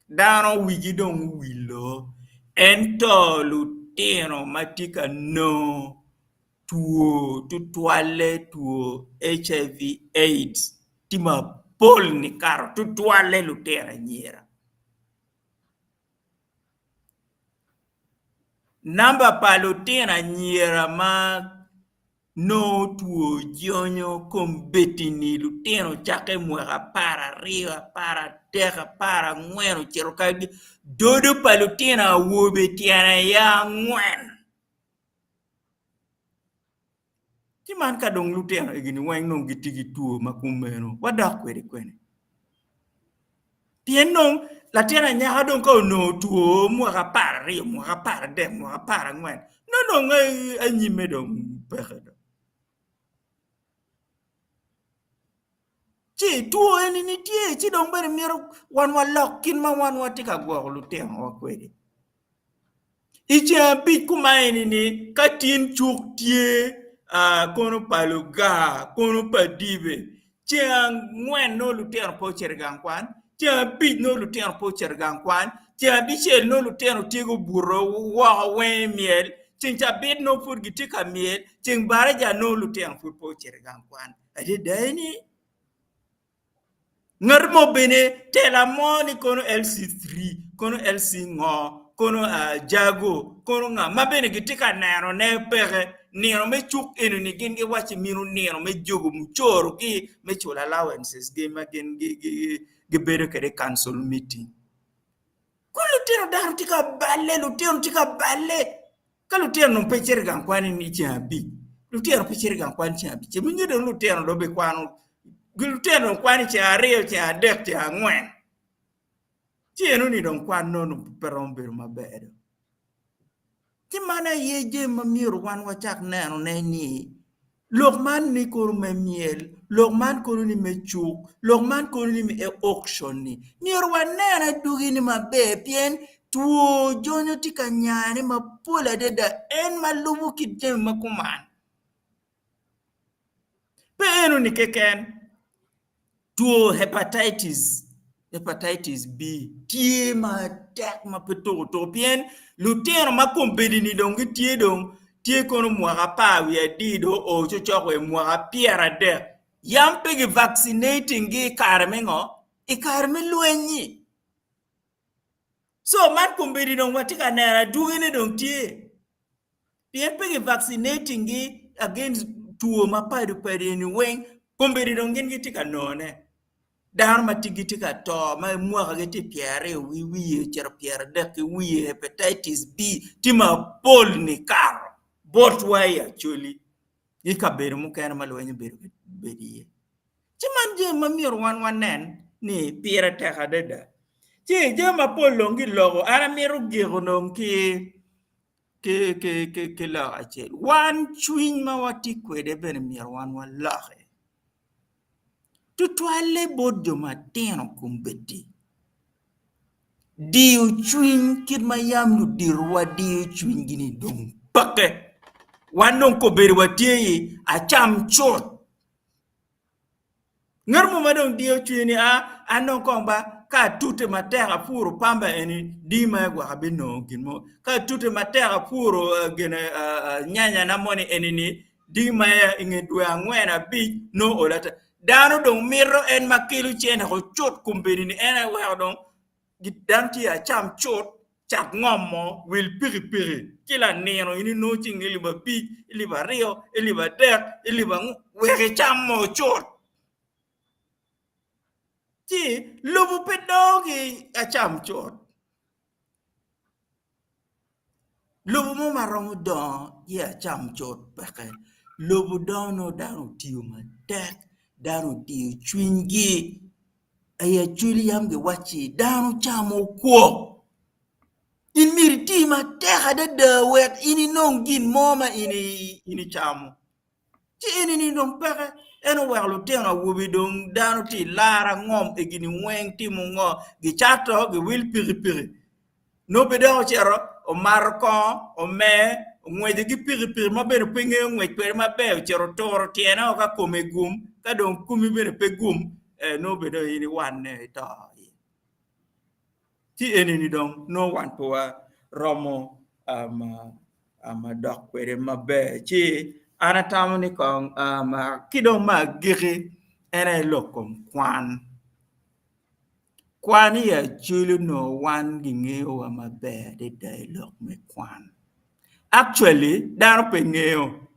dano wigi dong wilo ento lutino matika no tuo tutuale tuo HIV AIDS tima Paul ni karo tutuale lutera nyera Namba palutena nyera ma no tuo jonyo kombetini luteno chake mwaka para riwa para teka para ngweno cherokagi dodo palutena wobe tiana ya ngwen. Kiman ka dong luteno egini weng nong gitigi tuo makumeno wadak kwede kwene. Tien nong la tiana nyaka dong ko no tuo mwaka para riwa mwaka para de mwaka para ngwen. No nong anyime dong pekedo. Chi tuo eni ni tie chi dong bere miero wan walokin ma wan watika gwa luteno wakwede. Ichi big kuma eni ni katin chuk tie kono paluga kono padibe. Chi ngwen no luteno po chergang kwan. Chi big no luteno po chergang kwan. Chi bichel no luteno tigo buro wa we miel. Ching cha bit no put gitika miel. Ching baraja no luteno put po chergang kwan. Ade daini Ngarmo bene tela moni kono LC3 kono LC ngo kono jago kono nga mabene gitika nero ne pere nero me chuk enu ni ginge wachi minu nero me jogo muchoro ki me chula allowances ge magen ge bere kere council meeting kono tero dar tika balle lutero tika balle kalutero no pechere gan kwani ni chambi lutero pechere gan kwani chambi chemunye do lutero do be kwano Guluteno kwani cha rio cha dek cha ngwen. Tienu ni don kwan no perombe mabedo. Ti mana yeje mamiru wan wachak neno ni. Lokman ni koru me miel, lokman koru ni me chuk, lokman koru ni me auction ni. Miru wan nena dugi ni mabe pien tuo jonyo tika nyane mapola deda en malubu kijem makuman. Pe enu ni keken. Tuo hepatitis B tie ma tek ma peto to bien lutero ma kombedi ni dong tie dong tie kono mwaka pa wi adido o chochoko e mwaka piera de yam pegi vaccinating gi karmengo e karme luenyi so man kombedi dong watika nera dugene dong tie bien pegi vaccinating gi against tuo ma padu ni weng kombedi dong gen gitika none dar matigiti ka to ma mwaka gete piare wiye cher piare de wiye hepatitis B tima pol ni karo bot way actually ika ber mu kana malwenye ber beriye timan je mamir wan nen ni piare te hadeda ti je ma pol longi logo ara miru gironom ke la achel wan chuin ma wati kwede ben mir wan lahe tutwale bodo mateno kumbeti diu chuin kid mayam nu dirwa diu chuin gini dong pake wanon ko berwatie a cham chot ngarmo madong diu chuin anon ko ba ka tute matera puro pamba eni dima gwa bino ginmo ka tute matera puro gene nyanya na moni enini dima ingedwe angwena bi no olata dano dong miro en makilu chen ho chot kumbeni ni ena wa dong gidanti a cham chot chak ngomo wil piri kila neno ini no ching liba pi liba rio liba dek liba wege cham mo chot ti lubu pedogi a cham chot lubu mo maromu don ya cham chot peke lubu dono dano tiyo ma dek dano tiyo chwingi aya chuli yamge wachi dano chamo kwo in mirti ma teha de wet ini nongin moma ini chamo ti ini ni dong peke eno welo tena wubi dong dano ti lara ngom e gini weng ti mo ngo gi chato gi wil piri no bedo chero o marko o me ngweje gi piri ma bere penge ngwej per ma be chero toro tiena o ka kome gum ka dong kumi bere pe gum no bedo ini wane to ti eni ni dong no wan po romo dok kwere mabe chi anatam ni kong kido ma giri ene lokom kwan ya chulu no wan ginge o mabe de dialog me kwan Actually, dano pengeo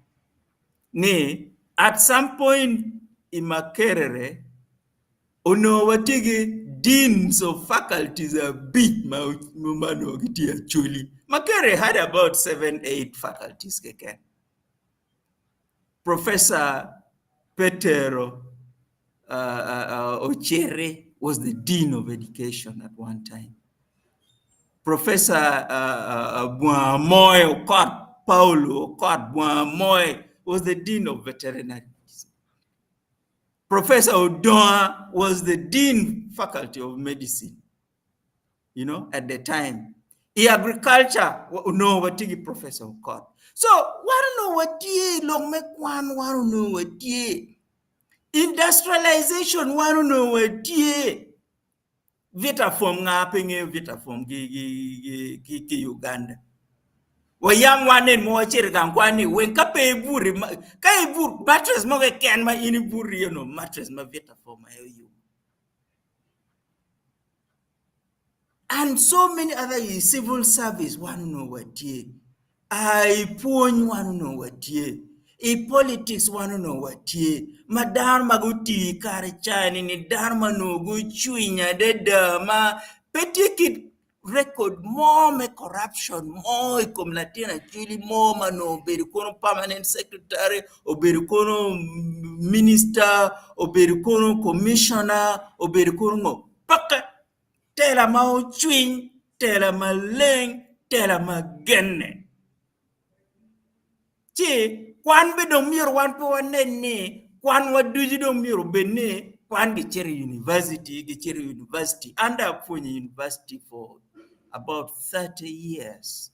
ni at some point in my career, ono watigi deans of faculties are big mano actually. My career had about 7-8 faculties. Professor Petero Ochere was the Dean of Education at one time. Professor Buamoy Okot, Paulo Okot Buamoy was the Dean of Veterinary Medicine. Professor Odoa was the Dean Faculty of Medicine, at the time. Agriculture, no, what Professor Okot. So, I don't know what ye, long make one, I don't know what ye. Industrialization, I don't know what ye. Vita form nga penge vita form ki Uganda. Wayang wanen mo chir kwani wen ka pe buri ka bur mattress mo ke ken ma ini buri mattress ma vita form you. And so many other civil service one know what ye. I point one know what ye. Politics one know what ye. Madar guti kare chani ni dharma no gu chuinya de dama petikit record more me corruption more comlatina chili more mano berikono permanent secretary o berikono minister o berikono commissioner o berikono paka tela ma chuin tela ma leng tela ma genne Chi, kwan be dong mir wan po ne, kwan waduji dong mir bene, kwan gicheri university, under Punya University for about 30 years.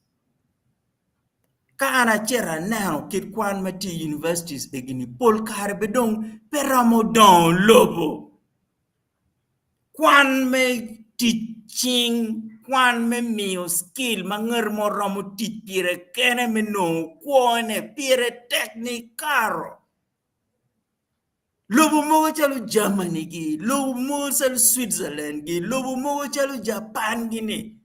Kana chera now, kid kwan mati universities egini pol kare bedong peramo don lobo. Kwan me teaching, kwan me mio skill, manger mo ramo teach pire kene me no, kwane pire technicaro. Lobo mo chalu Germany gi, lobo mo chalu Switzerland gi, lobo mo chalu Japan gi.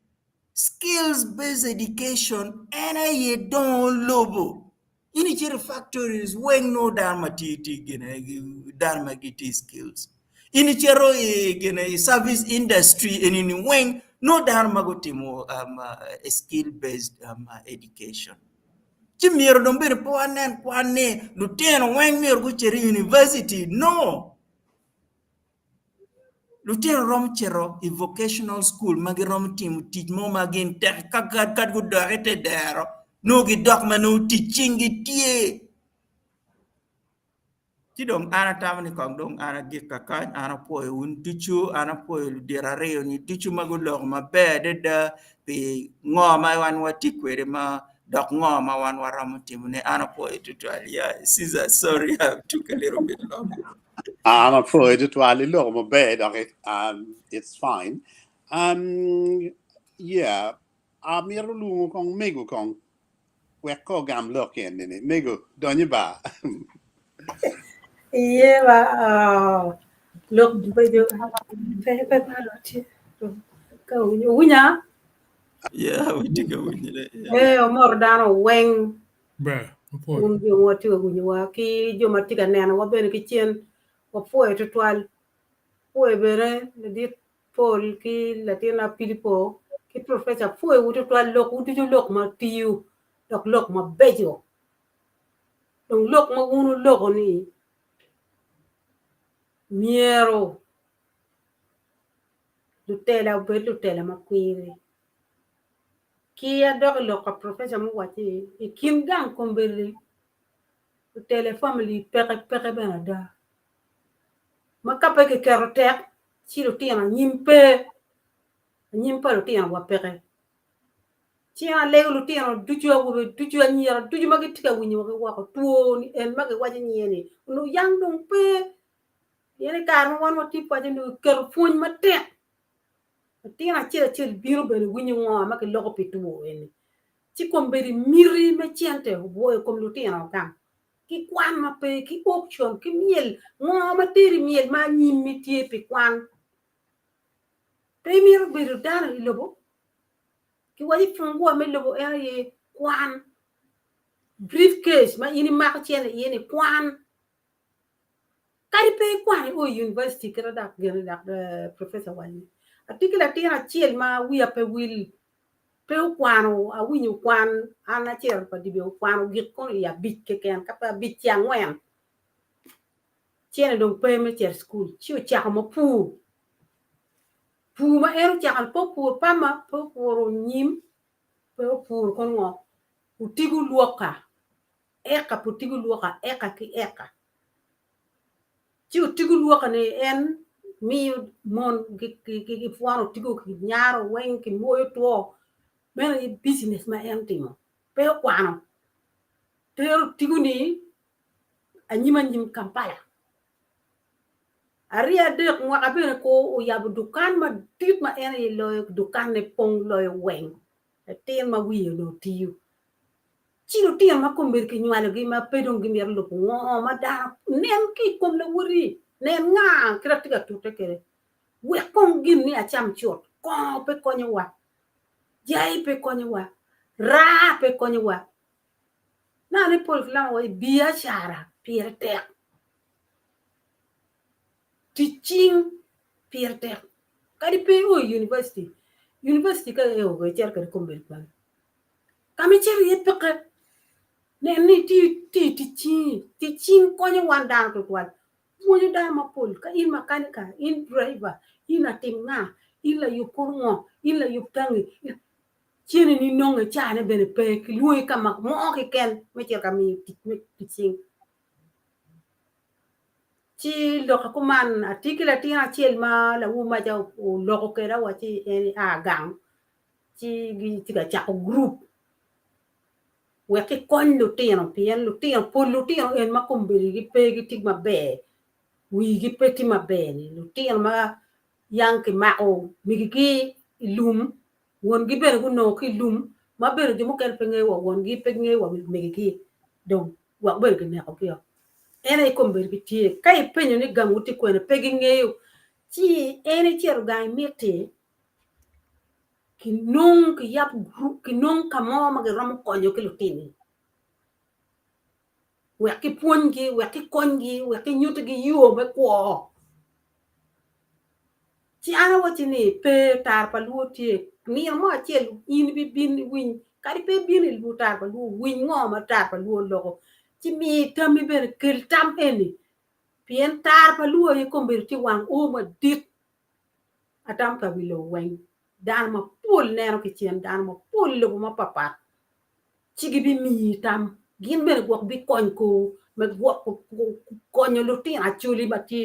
Skills-based education, and I don't lobo. Inichiri factories, when no dharma giti skills. Inichero service industry, and in when no dharma gotimo skill-based education. Chimiro dombere po anen kwane luteno when mir gucheri university no. Lutero rom chero i vocational school magi rom team teach mo magin tek kat go dorete dero no gi dok manu teaching tie tidom ana tamani kong dong ana gikakan ana poe un tichu ana poe dera reo ni tichu mago log ma bede da pe ngoma wan wati kwere ma dok ngoma wan waram team ne ana poe tutualia Caesar sorry I took a little bit long. I'm afraid it will look my bed. Okay, it's fine. Yeah. Miro lungo kong mego kong. We ko gam look in it. Mego donye ba. Yeah, look, but you go winya. Yeah, we dig a win. More down wang. Bruh, report. You want to when you are key, you might take a nana, what been a kitchen, or 4 to 12. Poe bere, the deep Paul, key Latina people, key professor, poe would you look, who did you look, my to you? Look, my bejo. Don't look, my wound look on me. Miero. Lutella, but Lutella, my query. Kia dog look a professor Muwati, a king down comberi. Lutella family, pere benada. Macapa que carotek, Chirotiana, Nimpe, Lutina, wa pere. Tia lego Lutina, do you near, do you make it when you walk to and make a watching yenny? No young don't pay. Yenny car one or tip watching to careful mate. Tina chill beautiful when you want make a lock up it to any. Chicomberi miri mechante, boy come Lutina come. Ki kwan ma pe ki auction ki miel mo ma teri miel ma nyimmi tie pe kwan premier be dana lobo ki wadi fungu me lobo ye kwan briefcase ma ini mak chen ini kwan kari pe kwan o university kara dak gen dak professor wani atikila tira chiel ma wi ape wil pe kwan a winyu kwan ana chiel pa dibe kwan git ko ya bit ke ken kapa bit yang wen chen dong pe me cher school chiu cha mo pu ma eru cha al po pu pa ma po pu nyim pe pu ko ngo utigu luoka eka putigu luoka eka ki eka chiu tigu luoka ne en mi mon ki fuano tigu ki nyaro wen ki moyo to men business ma en timo pe kwano ter tigu ni anyima nyim kampala aria de ngwa abe ko o ya dukan ma tit ma en lo dukan ne pong lo wen ten ma wi no tiu chiro tiang ma komber ki nyalo gi ma pedong gi mer lo ngo ma da nen ki kom le wuri nen nga kra tiga tu te kere we kon gi ni a cham chot ko pe ko nywa jai pe ko nywa ra pe ko nywa na ni pol flan wa biya chara pier te teaching pier te kadi pe o university ka e o ga cher ka komber plan kami cher ye pe ne ni ti chin konyo wandan ko kwal moyo da mapol ka in makanika in driver in atinga ila yukurmo ila yuptangi chini ni nonga chane bene pe ki lui kama mo ke ken me che kami ti chin chi lo ka kuman atikila tina chel ma la uma ja o lo ko kera wa chi a gang chi gi ti ga cha group we ke kon lu tino pien lu tino po lu tino en ma kombeli gi pe gi tig ma be wi gi pe ti ma be ni lu tino ma yang ke ma o mi gi lum won gi ber gu no ki lum ma ber ju mo ken pe nge wo won gi pe nge wo mi gi donc wa ber gi ne ko yo ene kombeli gi ti kai pe ni gamu ti ko ne pe gi nge yo ti ene ti ro ga mi ti ki non ki yap group ki non ka mo ma gi rom ko yo ki lu tini we ki pungi we ki kongi we ki nyuto gi yo me ko ti ana wati ni pe tar pa lu ti ni mo achel in bi bin win kadi pe bin lu tar pa lu win ngo ma tar pa lu lo ti mi tam mi ber kel tam eni pien tar pa lu e ko ber ti wan o ma dit atam ka bi lo wen dan ma pul nero ki chen dan ma pul lo ma papa ti gi bi mi tam gin ber go bi kon ko me go konyo lu ti achuli ba ti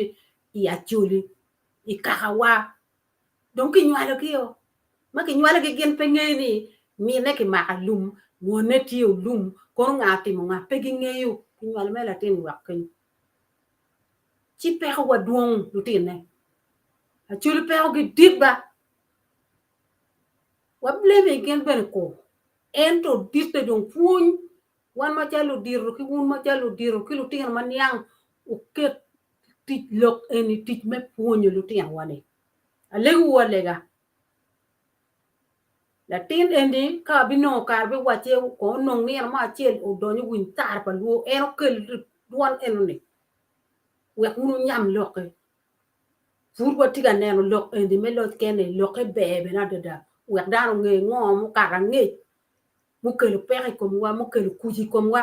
I achuli I kahawa donc nyalo kio ma ki nyalo ki gen pengen ni mi ne ki ma lum wone ti lum ko ngati mo nga pe gi ngeyu ki nyalo mela tin wa ken ti pe wa duong lu tin ne achuli pe gi diba wa bleme gen ben ko ento dite don fun wan ma jalo diru ki wun ma jalo diru ki lu tin man yang o ke ti lok eni ti me punyo lu tin wane alegu walega la tin endi ka bino ka be wache ko no ni ma chel o do ni win tar pa lu eno ke duan eno ni we unu nyam loke fur ko tiga neno lok endi me lo kene loke bebe na dada we dano nge ngo mu kara nge mu ke lu pere ko mu mu ke lu kuji ko mu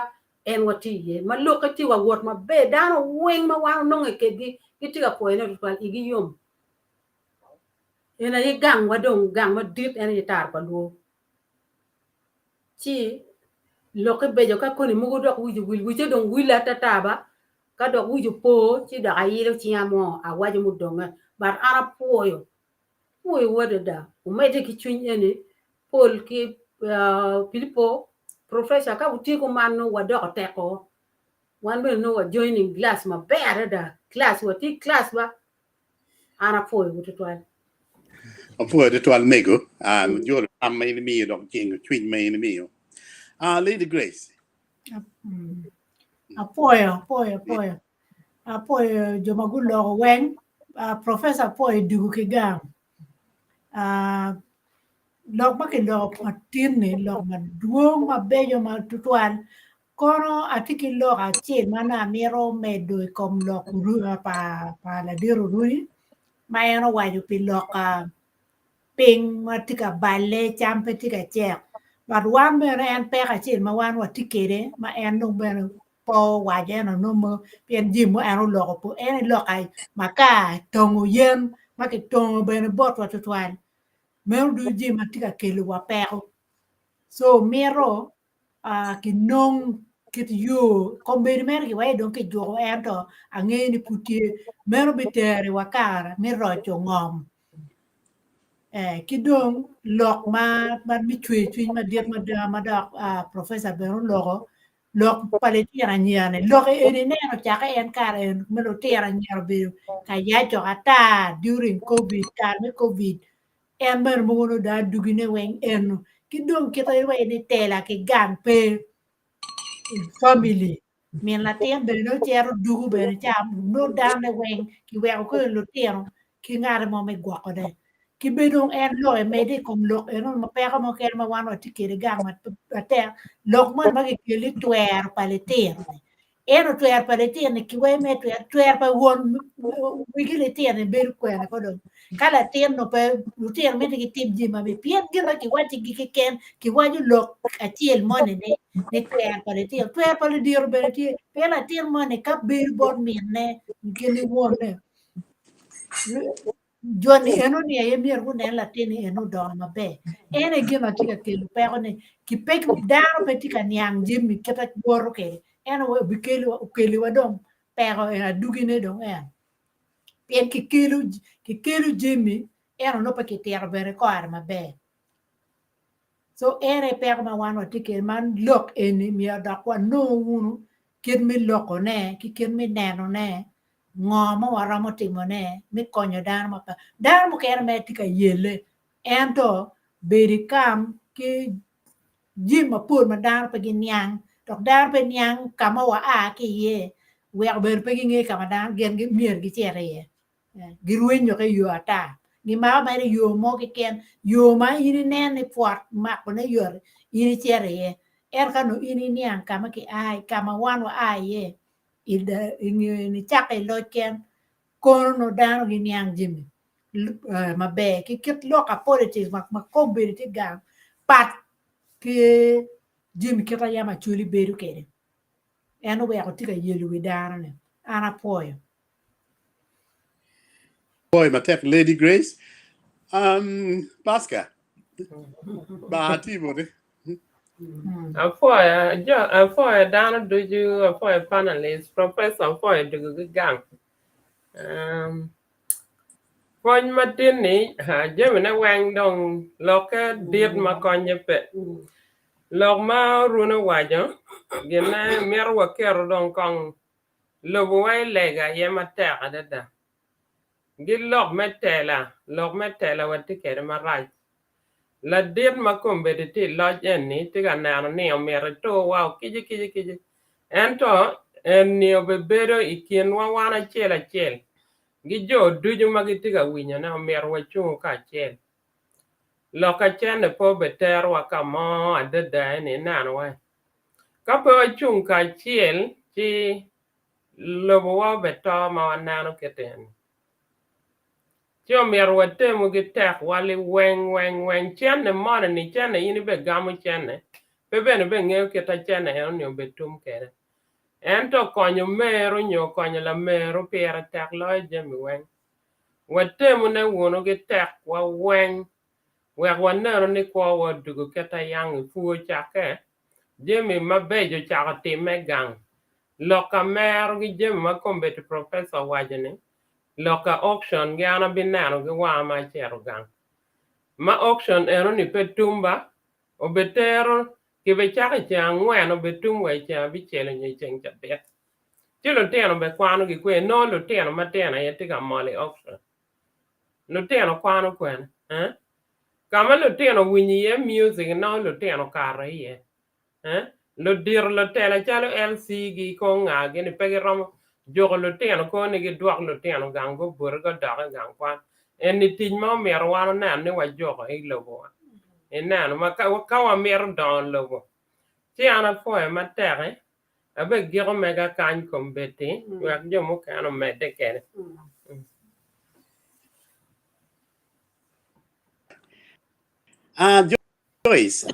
en wati ye ma loke ti wa wot ma be dano wen ma wa no nge ke gi tiga ko eno twal igi yom ena ye gang wa dong gang ma dit ena ye tar pa lu chi loke bejo ka koni mugo dok wuju wil dong wila tataba ka dok wuju po chi da ayilo chi amo awaje mu donga bar ara poyo wada da umete ki chun ene pol ki Filipo professor ka uti ko manno wa dok teko wan be no joining class ma beara da class wati class ba ara poyo wutwal apo de twal nego jor am mai ni mi dok jing twin mai ni mi Lady Grace Apoyo jomagulo wen professor apoyo dugu kigam lok ma ke lok matin ni lok maduong mabeyo ma tutuan kono atiki lo achil mana miro medo kom lo kuru pa la diro rui ma eno waju pi loka ping matika balle champe tika chek but wan bere en pe achil ma wan watikere ma en no bere po waje no mo pien jimo eno lo po en lo kai maka tongo yem ma ke tongo bere bot wa tutwan mer du jima tika kelu wa pero so miro ki nong kit yo komberi mer ki wai don ke jo ento angeni putie mero bitere wakara mi rocho ngom ki dong lok ma mi chwe ma diet ma da professor beron logo lok paleti na nyane lok ene ne no chaka en karen melo tera nyar be ka ya jo ata during covid time covid en mer mo no da dugine wen en ki dong kita wai ni tela ki gan pe family min la tien be no chero dugu be cha no down the wing ki we ko lo tien ki ngare mo me gwa ko de ki be dong en lo e me de kom lo e no ma pe ko mo ker ma wan o ti ke de gang ma te lo man ma ki li twer pa le tien e no twer pa le tien ki we me twer pa won wi ki le tien be ko en ko do kala tien no pe lu tien me ki tip ji ma be pien ki la ki wa ti ki ken ki wa ju lo a tiel mo ne ne twer pa le dir be ti pe la tien mo ne ka bir bon min ne ki li won ne Johnny eno ni e mier ku ne la tini eno do ma be ene gina tika ke lu pe ne ki pe daro pe tika nyang jimmi keta goro ke eno we bikeli wa dom pero ena dugine dom pien ki kelu jimmi eno no pa ki tero bere ko ar ma be so ere pe ma wan tike man lok eni mi da kwa no unu kid mi loko ne ki kid mi neno ne ngoma wara mo timo ne mi konyo dan mo kere me tika yele ento beri kam ki jima pur ma dan pe ginyang tok dan pe nyang kama wa a ki ye we ber pe ginge kama dan gen gi mier gi chere ye gi ruenyo ke yo ata ni ma ba ni yo mo ki ken yo ma ini ne ni puat ma ko ne yor ini chere ye er kanu ini niang kama ki ai kama wan wa ai ye ida ni chake lo ken kono no dano gi niang jimi ma be ki kit loka politics ma ko beri ti gang pat ki jimi kita yama chuli beru kede eno we ko tika yelu wi dano ne ana poyo Boy, ma tek Lady Grace. Pasca. Ba ti bo de. Afoya dana duju afoya panelist professor afoya dugu gang. Pony matin ni jemi na wang dong loka diet ma konye pe. Lok ma runa wajo gina mer wa kero dong kong lobu wai lega yema teka dada. Gil lok metela wa tikere ma right. La diet ma kumbe di ti loj enni tiga nano ni o mere to wow kiji. Ento en ni obebedo ikien wana chel. Gijo duju magitiga winya na mer wa chung ka chel. Loka chene po beter wa kamo adada ni nano wa. Kapo wa chung ka chel chi lobo wa beto ma wa nano keten. Cho mer wa temu gitek wali weng chene mone ni chene ini be gamu chene. Bebe be ngeo kita chene ni betum kere. Ento konyo mero nyo konyo la mero pera tek loy jemi weng. Watemu ne wono ge tek wa weng wa nero ni kwa wa dugu keta yang fuo chake jemi mabejo chaka time gang loka mero gi jemi makombeti professor wajene loka auction gi ana binero gi wa ma chero gang ma auction ero ni petumba obetero kibe chaka cha ngweno betumwa cha bichele nye cheng cha bet chilo teno be kwano gi kwe no lo teno matena yetika mole auction Luteno kwano kwen, Kama luteno winyi ye music no luteno karo ye, Ludir lutela chalo LC gi ko nga gini pegi romo jogo luteno ko ni gi duak luteno gango burgo daga gang kwan. Eni tij ma mero wano nan ni wa jogo i logo wa. Enano ma kawa mero don logo. Ti ana foye ma tere, abe giro mega kan kombete wak jomo kano mede kene Joyce.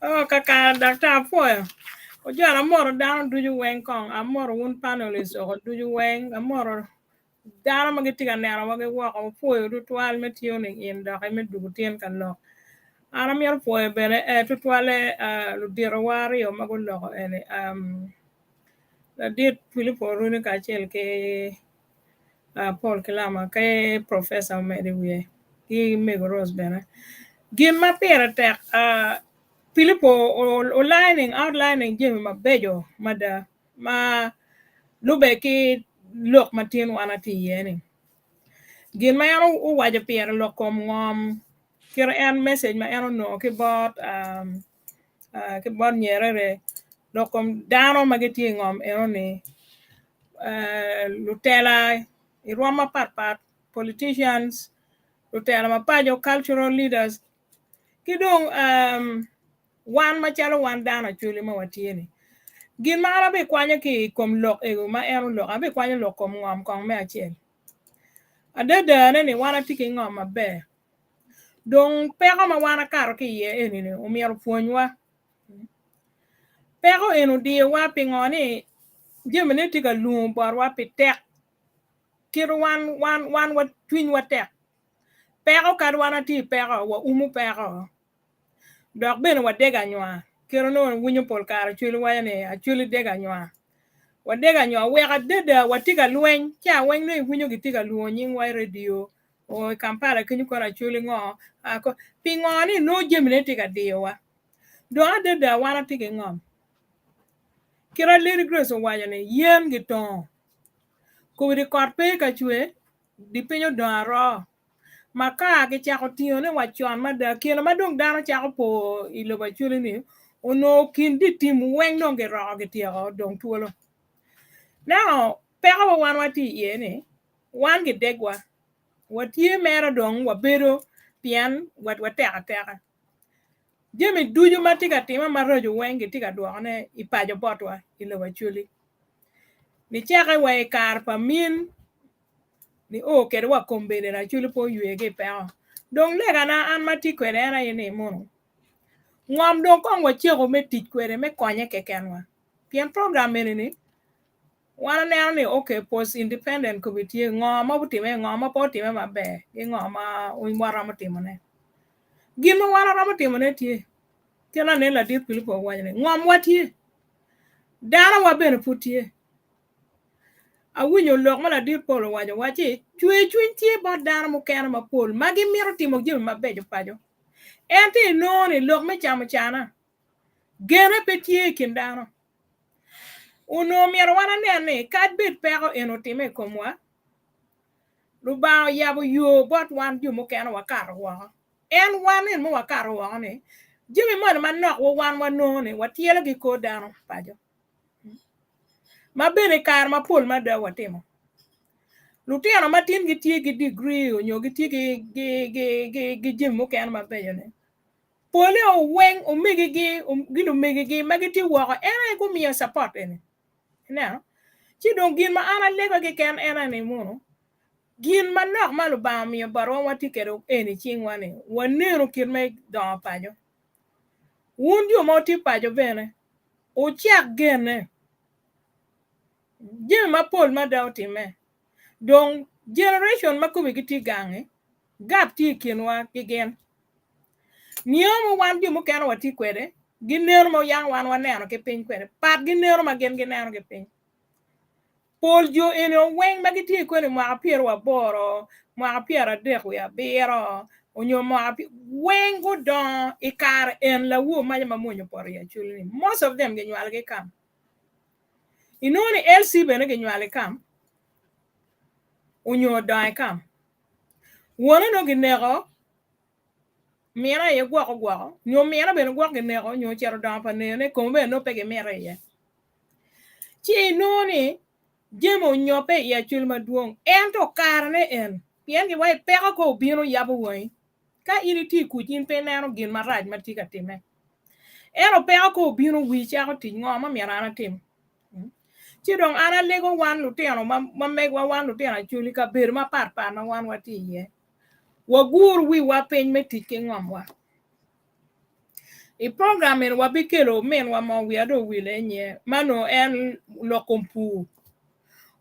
Oh, kaka Dr. Apoyo. Ojara moro down do you wang kong. Amoro one panelist or do you wang amoro down magetiga nera wage walk of foil to 12 metioning in the Hemedugutian can lock. Aram your foil bene to 12 ludirawari or magolo and la did Philippo Runica Chel ke Paul Kilama ke Professor Mediwe. He make rose bene. Give my pair attack Filippo outlining Jimmy Mabejo mada ma lube ki lok matin wana ti yeni. Gin ma yano u waja pier lokom ngom kira en message ma yano no ki bot nyerere lokom dano magiti ngom eno ni lutela irwama pat politicians lutela mapajo cultural leaders kidong wan machalo wan dano chuli ma watieni gin mara be kwanya ki kom lok ego ma ero lok abe kwanya lok kom ngom kong me achiel adada ne ni wana tiki ngom mabe dong peko ma wana karo ki ye eni ni umiero puonywa peko enu di wa pingoni jemene tika luom bor wa pitek kiro wan wa twin wa tek peko kad wana ti peko wa umu peko dok bene wa dega nywa kiro no winyo pol karo chuli wa ne achuli dega nywa wadega nyo weka deda watiga lweny cha weny no winyo gitiga luo nying wa radio o Kampala kinyu kora chuli ngo ako pingoni no jemine tiga diwa do deda wana tiga ngom kira leri grace wanya ne yen giton ko wiri korpe ka chwe di pinyo do aro maka ke chako tiyo ne wachon mada kino madong dano chako po ilo ba chuli ni ono kindi tim weny no ge ro ge tiyo dong tuolo. Now, pega wan wati yene, wan get degwa. What ye mera dong wabero pian what wateka. Jimmy do you matika tima marojo wenge tika duane ipajo botwa ilo wachuli. Ni chaka wa karpa min ni o kedwa kombele na chuli po yuege pao. Dong lega na an mati kwere na yene mono. Ngom dong kong wachego me tit kwere me konye kekenwa. Pian program ni wana ne ani okay post independent ko bitie ngoma butime ngoma potime mabe ngoma unwara mutimone gino wana ramutimone tie kena ne la dit Philippo wanyne ngom watie dara wa ben putie awinyo lok mala dit polo wanyo wachi chwe tie ba dara mo kana ma pol magi miro timo gim mabejo pajo enti no ni lok me chana gene petie kindano uno miero wana ne kad bit pero eno time komwa lubao yabo yo bot wan ju mo kana wakaro wa en wan en mo wakaro wa ne jimi mon man nok wo wan no ne watielo gi ko dano pajo ma bene kar ma pol ma da watimo lutiano matin gi tie gi degree onyo gi tie gi jimi mo kana ma beyo ne pole o wen o megi gi magiti wa en ko mi support ene now ci don gin ma ana lego gi ken ena ne mono gin ma nok malu ba mi baro wati kero eni chingwane wanero kirme do pajo wundio moti pajo bene o chak gene je ma pol ma dauti me don generation ma kubi giti gange gap ti kinwa gigen niomo wan ju mo ken wati kwede ginero mo yang wan wanero ke pin kwede pat ginero ma gen ginero ke pin Paul jo eno weng magiti ko ni mga pier wa boro mga pier adek ya biro onyo mga weng go don ikar en la wo ma mamonyo por ya chulni most of them ge nywal ge kam inoni LC bene ge nywal kam onyo don kam wona no ge nego mera ye gwa nyo mera bene gwa ge nego nyo chero don pa ne ko be no pege mera ye chi noni Jemo nyope ya chul maduong en to karne en pien gi wai peko ko bino yabo wai ka ini ti ku jin pe neno gin maraj matika time ero pe ko bino wi cha ko ti ngoma mi rana tim ci dong ana lego wan lu teno ma meg wa wan lu teno chuli ka ber ma par na wan wati ye wa gur wi wa pen me ti ke ngom wa i program en wa bikelo men wa mo wi ado wi le nye mano en lo kompu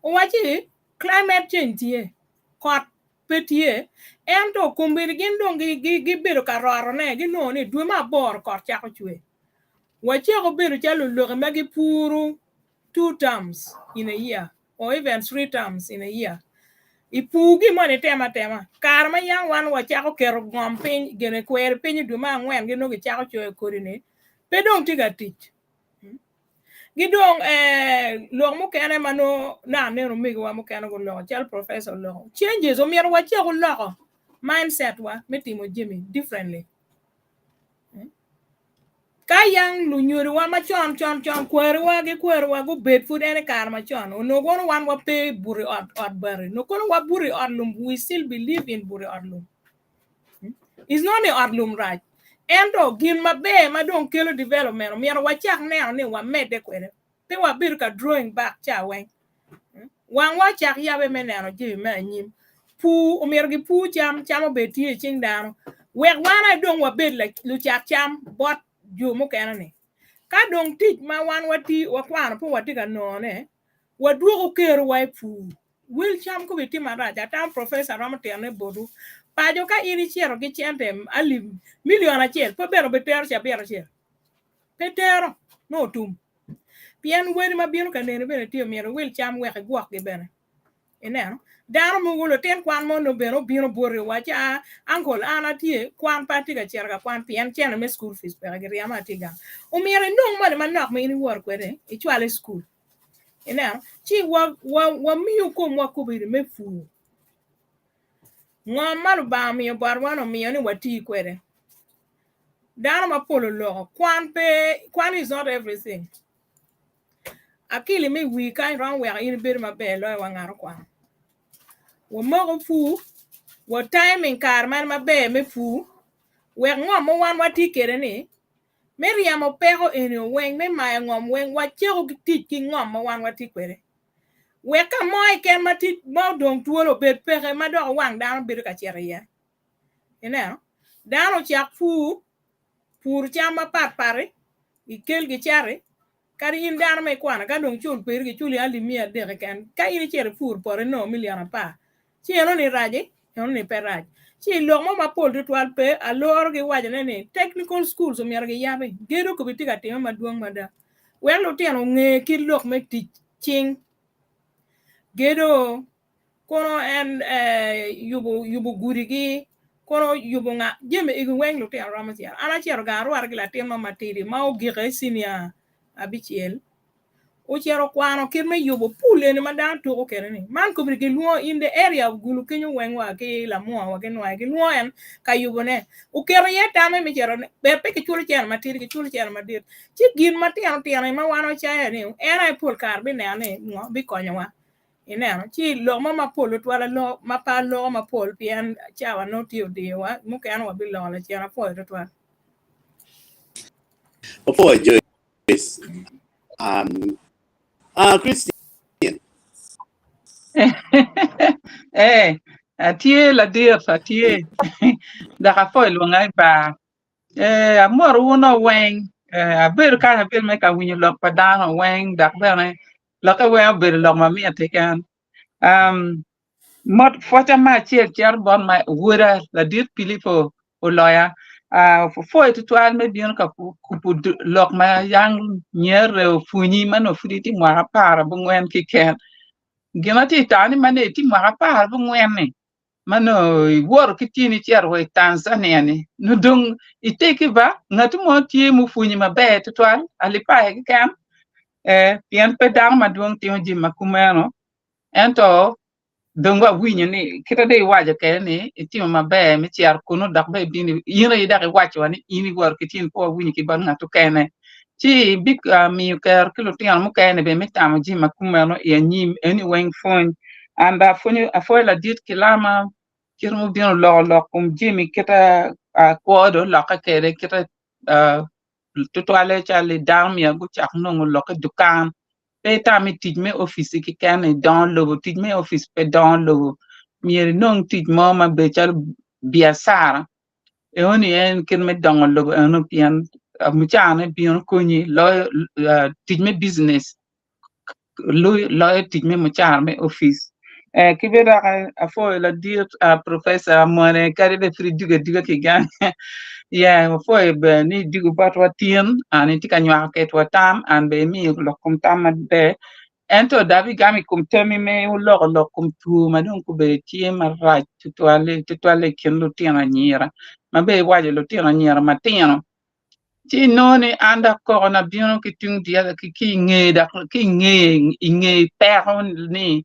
o wachi climate change ye kot petie en to kumbir gin dong gi bero ka roro ne gi no ni dwe ma bor kot cha ko chwe wachi ko bero cha lu ma gi puru 2 times in a year or even 3 times in a year. Ipugi money tema karma yang wan wa chako kero ngom pin gene kwer pin du ma ngwen gi no gi chako chwe korine pe dong tiga tich gidong lo mo kene mano na ne ro mi wa mo kene go lo chal professor lo changes o mier wa chako lo mindset wa metimo jimi differently kayang lu nyuri wa ma chon kwer wa go bed food ene kar ma chon no gon wan wa pe buri od bari no kono wa buri odlum we still believe in buri odlum is not a odlum right endo gin ma be ma don kelo development mi wa chak ne wa mede kwere pe wa bir ka drawing back cha wen wan wa chak ya be meneno ji ma nyim pu umer gi pu cham be tie ching dano we wana don wa bed like lu chak cham bot ju mo kenane ka dong tich ma wan wati wa kwan po wati ka no ne wa duogo kero wa pu wil cham ko biti maraja tam professor ram tene bodu pa jo ka iri chiero gi chente ali million achiel po bero beter cha bero chiel petero no tum pien wer ma biro ka ne bere tio miero wil cham we gwak gi bene eneno daro mo golo ten kwan mo no bero biro bore wacha uncle ana tie kwan pati ga cherga kwan pien chene me school fees per ga riama tiga o miere no mo ma nok me ni wor kwere e chwale school eneno chi wa miyo ko mo ko bi me fu ngom mar ba mi bar wano mi ni wati kwere daro ma polo lo kwan is not everything akili me wi kan ran we in bir ma be lo wa ngar kwan wo mo fu wo timing kar man ma be me fu we ngom mo wan wati kere ni Miriam o pego ene wen me ma ngom wen wa chego ti ki ngom mo wan wati kwere we ka mo ken mati mo dong tuolo be pere ma do wang dan bir ka chere ya ene dano chak fu pur chama pare ikel gi chare kari in dan me kwana ka dong chul per gi chuli ali mia de kan ka iri chere fur por no milion pa chi eno ni raje eno ni peraj chi lo mo ma pol ritual pe alor gi wajane ni technical schools o mier gi yabe gedo ko bitika tema maduong mada wen lo tieno nge ki lok me ti ching gedo kono en yubu guri gi kono yubu nga jeme igu wen lo tieno ramasia ana chero ga arwar gi la tema matiri ma o gi resinia abichiel o chero kwano kirme yubo pule ni madan to ko kereni man ko bi luo in the area of gulu kenyo wenwa ke la mo wa ke no ke luo en ka yubo ne o kero ye tame mi chero be pe ke chulu chen matir ke chulu chen madir chi gin matian tian ma wano cha ni era pol kar bi ne ne no bi konyo wa ine chi lo ma pol to la lo ma pa lo ma pol pian cha wa no ti o de wa mo ke an wa bi lo la chera po to wa before Joyce Christian atie la dir atie da ka foi lo ngai ba amor uno wen ber ka ber me ka winyo lo pa da wen da ba ne lo ka wen ber lo ma mi te kan mod fota ma che jar bon ma wura la dir pilipo o loya foi to twal me bien ka ku lo ma yang nyer funi mano friti ma para bu wen ki ken gima ti tani mane ti ma par bu ngwenne mano wor kitini cher ho Tanzania ni nudung iteki ba ngatu mo ti mu funyi mabe to twal ali pa e kam pien pe dang ma dung ti ji makumeno ento donga winyi ni kita dei waja ke ni ti mabe mi cher kunu dak be bini yina ida ke wacho wani ini wor kitin po winyi ki ban ngatu kene ci big mi ker kilo tian mu kene be mi tam ji makumeno ya nyim any wing phone anda foni afoy la dit kilama kirmo bien lo kum jimi kita ko do lo ka kere kita to toile chale dam ya gu chak no lo ka dukan pe ta mi tij me office ki kan dans lo tij me office pe dans lo mi no tij mo ma be chal biasara e oni en kin me dong lo no pian mu chane pian ko ni lo tij me business lo tij me mu chane office ki beda a fo la dir professor mone kari be fri diga ki gan ya fo be ni digu bat watien ani tika nywa ke to tam an be mi lo kum tam be ento davi gami kum temi me lo kum tu ma don ku be tie ma ra tutuale kin lo tiana nyira ma be waje lo tiana nyira ma tiano ti noni anda ko na bion ki tung dia ki nge da ki nge peron ni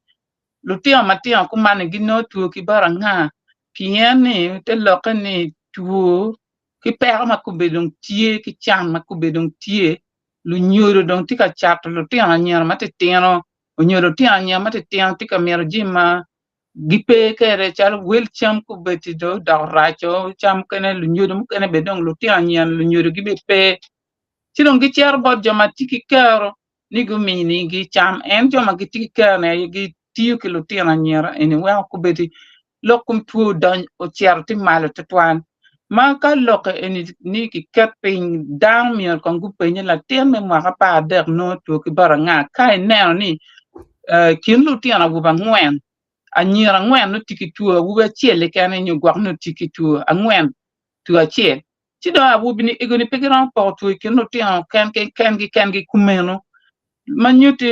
lutia matia kumane gino tu ki baranga piene te lokane tu ki pera makubedong tie ki chan makubedong tie lu nyoro dong tika chat lutia nyar mate tiano nyoro tia nyar mate tiano tika mero jima gipe kere chal wel cham kubeti do da racho cham kene lu nyoro kene bedong lutia nyar lu nyoro gibe pe chirong gi cher bot joma tiki kero ni gumini gi cham en joma gi tiki kero ne gi tiyo ki lo tiana nyera ene wa ku beti lokum tu dan o tiarti malo tetwan ma ka loke ene ni ki kaping down mi kon gu pe ni la tem me ma pa der no tu ki baranga kai ne ni kin lo tiana gu ba ngwen a nyera ngwen no tiki tu wu ba chele kan ni gwa no tiki tu a ngwen tu a che ti do abu bini egoni pegiran po tu kin lo tiana kan gi kumeno manyuti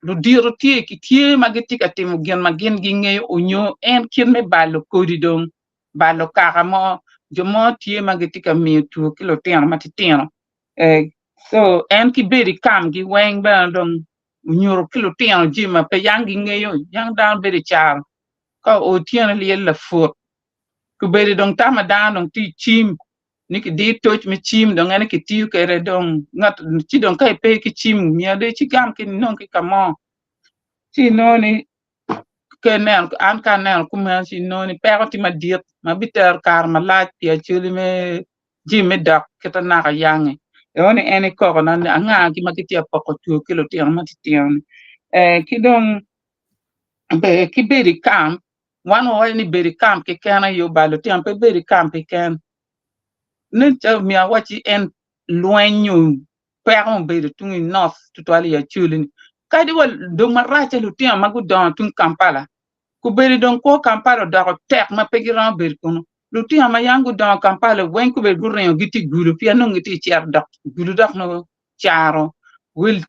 lu diro tie ki tie mageti ka timo gen magen ginge onyo en kin me balo kodi dong balo karamo jomo tie mageti ka mi tu kilo tiano matitiano so en ki beri kam gi weng ba dong nyoro kilo tiano jima pe yang ginge yo yang down beri char ka o tiano li la fot ku beri dong tama down dong ti chim niki di toch mi chim dong ene ki tiu kere dong ngat chi dong kai pe ki chim mi ade chi gam ki non ki kamo chi noni kenen an kanel kuma chi noni pero ti ma diet ma biter kar ma laaj pia chuli me ji me dak keta na ka yange e oni ene ko na anga ki ma ki ti poko tu kilo ti ma ti tiani ki dong be ki beri kam wan o ni beri kam ki kana yo balo ti am pe beri kam ki ken ne cha mi awachi en loinyo peron be de tungi north tutwali ya chulin kadi wal do maracha lutia magu don tun kampala ku beri don ko kampala da tek ma pegiran ber kono lutia ma yangu don kampala wen ku be guren giti gulu pia no ngiti cher dak gulu dak no charo wil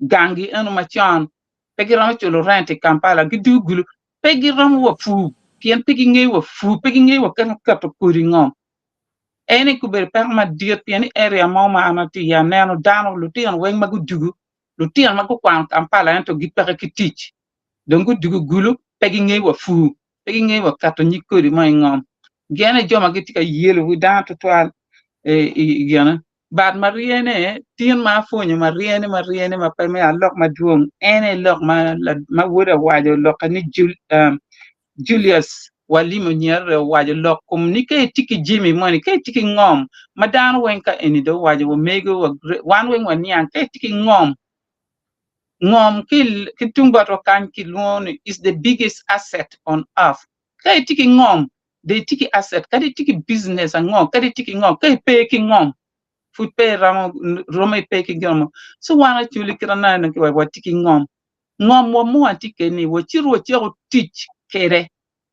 gangi enu ma chan pegiran chulo rente kampala gidu gulu pegiran wo fu pien pegi nge wo kan ka to kuringom ene ku ber perma diet piani area mama anati ya neno dano lutian weng magu dugu lutian magu kwan kampala ento gipere kitich dongu dugu gulu pegi nge wa kato nyikori ma ngom gene joma gitika yelo wi dan to twal gene bad mariene tien ma fonyo mariene ma pe me alok ma duong ene lok ma woda wajo lokani Julius walimo nyer wajo lokum ni ke tiki jimi money ke tiki ngom madan wenka eni do wajo wo mego wan wen wan yan ke tiki ngom ki tumba to kan ki loan is the biggest asset on earth ke tiki ngom de tiki asset ka de tiki business ngom ka de tiki ngom ke pe ki ngom fu pe ramo pe ki ngom so wana chuli kirana no ki wa tiki ngom wo mo antike ni wo chiro teach kere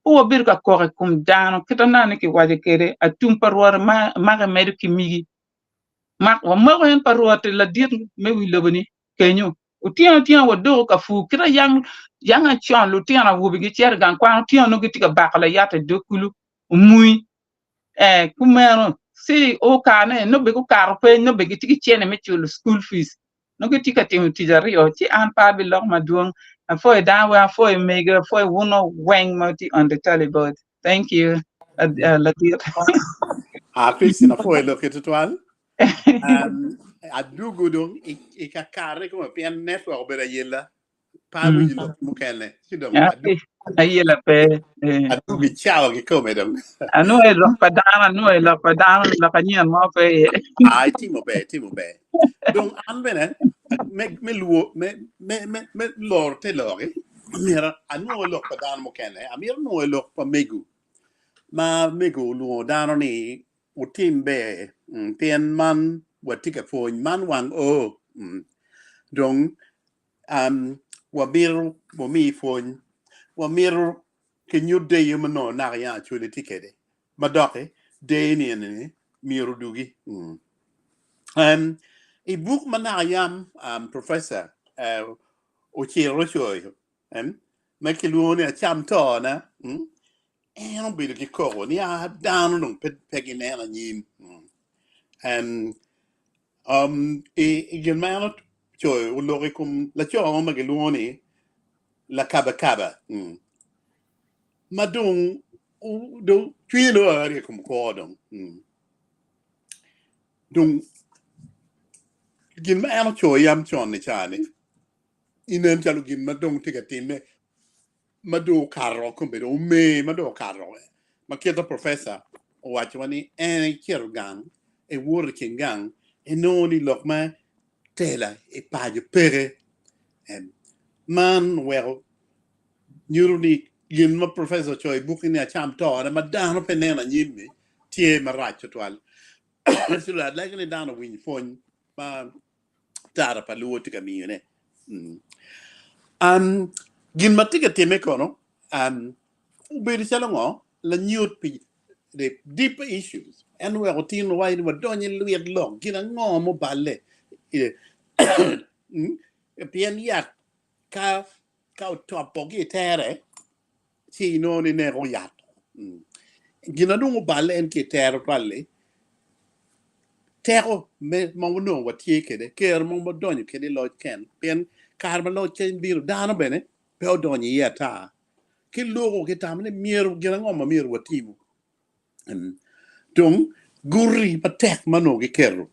o bir ka kore kum dano kitana ni ki waje kere atum parwar ma medu ki migi mak wa mo hen parwar te la dir me wi lobani kenyo o tian wo do ka fu kira yang a chan lu tian a wo bi cher gan kwa tian no ki tika bakala yata do kulu muy kumero si o ka ne no be ko kar pe no be ki chene me chulu school fees no ki tika tim tijari o ti an pa bi lok ma duong for down where for mega for wuno wang multi on the teleboard. Thank you. Latir. Christina foi lo que tutual adu gudong ka kare ko pian network bera yela pa wi lo mukene sidong adu Ahí la pe. Anu gi chao gi come dong. Anu e lok padang, anu e lok padang, lok anyan mo pe. Ai timo be. Dong an bene me luo me lor te lori. Mira anu lok pa dan mo kene. Amir no lok pa megu. Ma megu luo dano ni utim be. Tien man watika foin man wang o. Dong wabir wami foin wamir kenyu de yumano na ya chuli tikede. Madoke de ni miru dugi. I book manayam professor o chiro choy ma kilone a cham to na non bi ki ko ni a down no peggy na nyim e gemano choy o lori kum la cho ma gelone la kaba ma dong do twilo ari kum ko dong gin ma ano choy yam chon ni chani inen chalu gin ma dong tika time ma do carro come do me ma do carro ma chiedo professor o wachwani chiero gang e working gang e non i lok ma tela e paio pere man well nyuruni gin ma professor choi booking a cham to ma dano penena nyimmi tie ma racho twal sulla like ne dano win fon ma tara pa luo tika mi ne gin matika teme kono ubedi salongo la nyot pi the deep issues and we are tin why we don't weird long gina ngo mo balle e pien ya ka topo gi tere si no ni ne ro ya gina no balle en ki tere palle tero me mo no wa tie kede ker mo mo donyo kede lo ken pien kar ma lo chen bir dano bene pe o donyo ya ta ke logo ke tamne mier gina ngo ma mier watimu dong gurri patek mano ge kero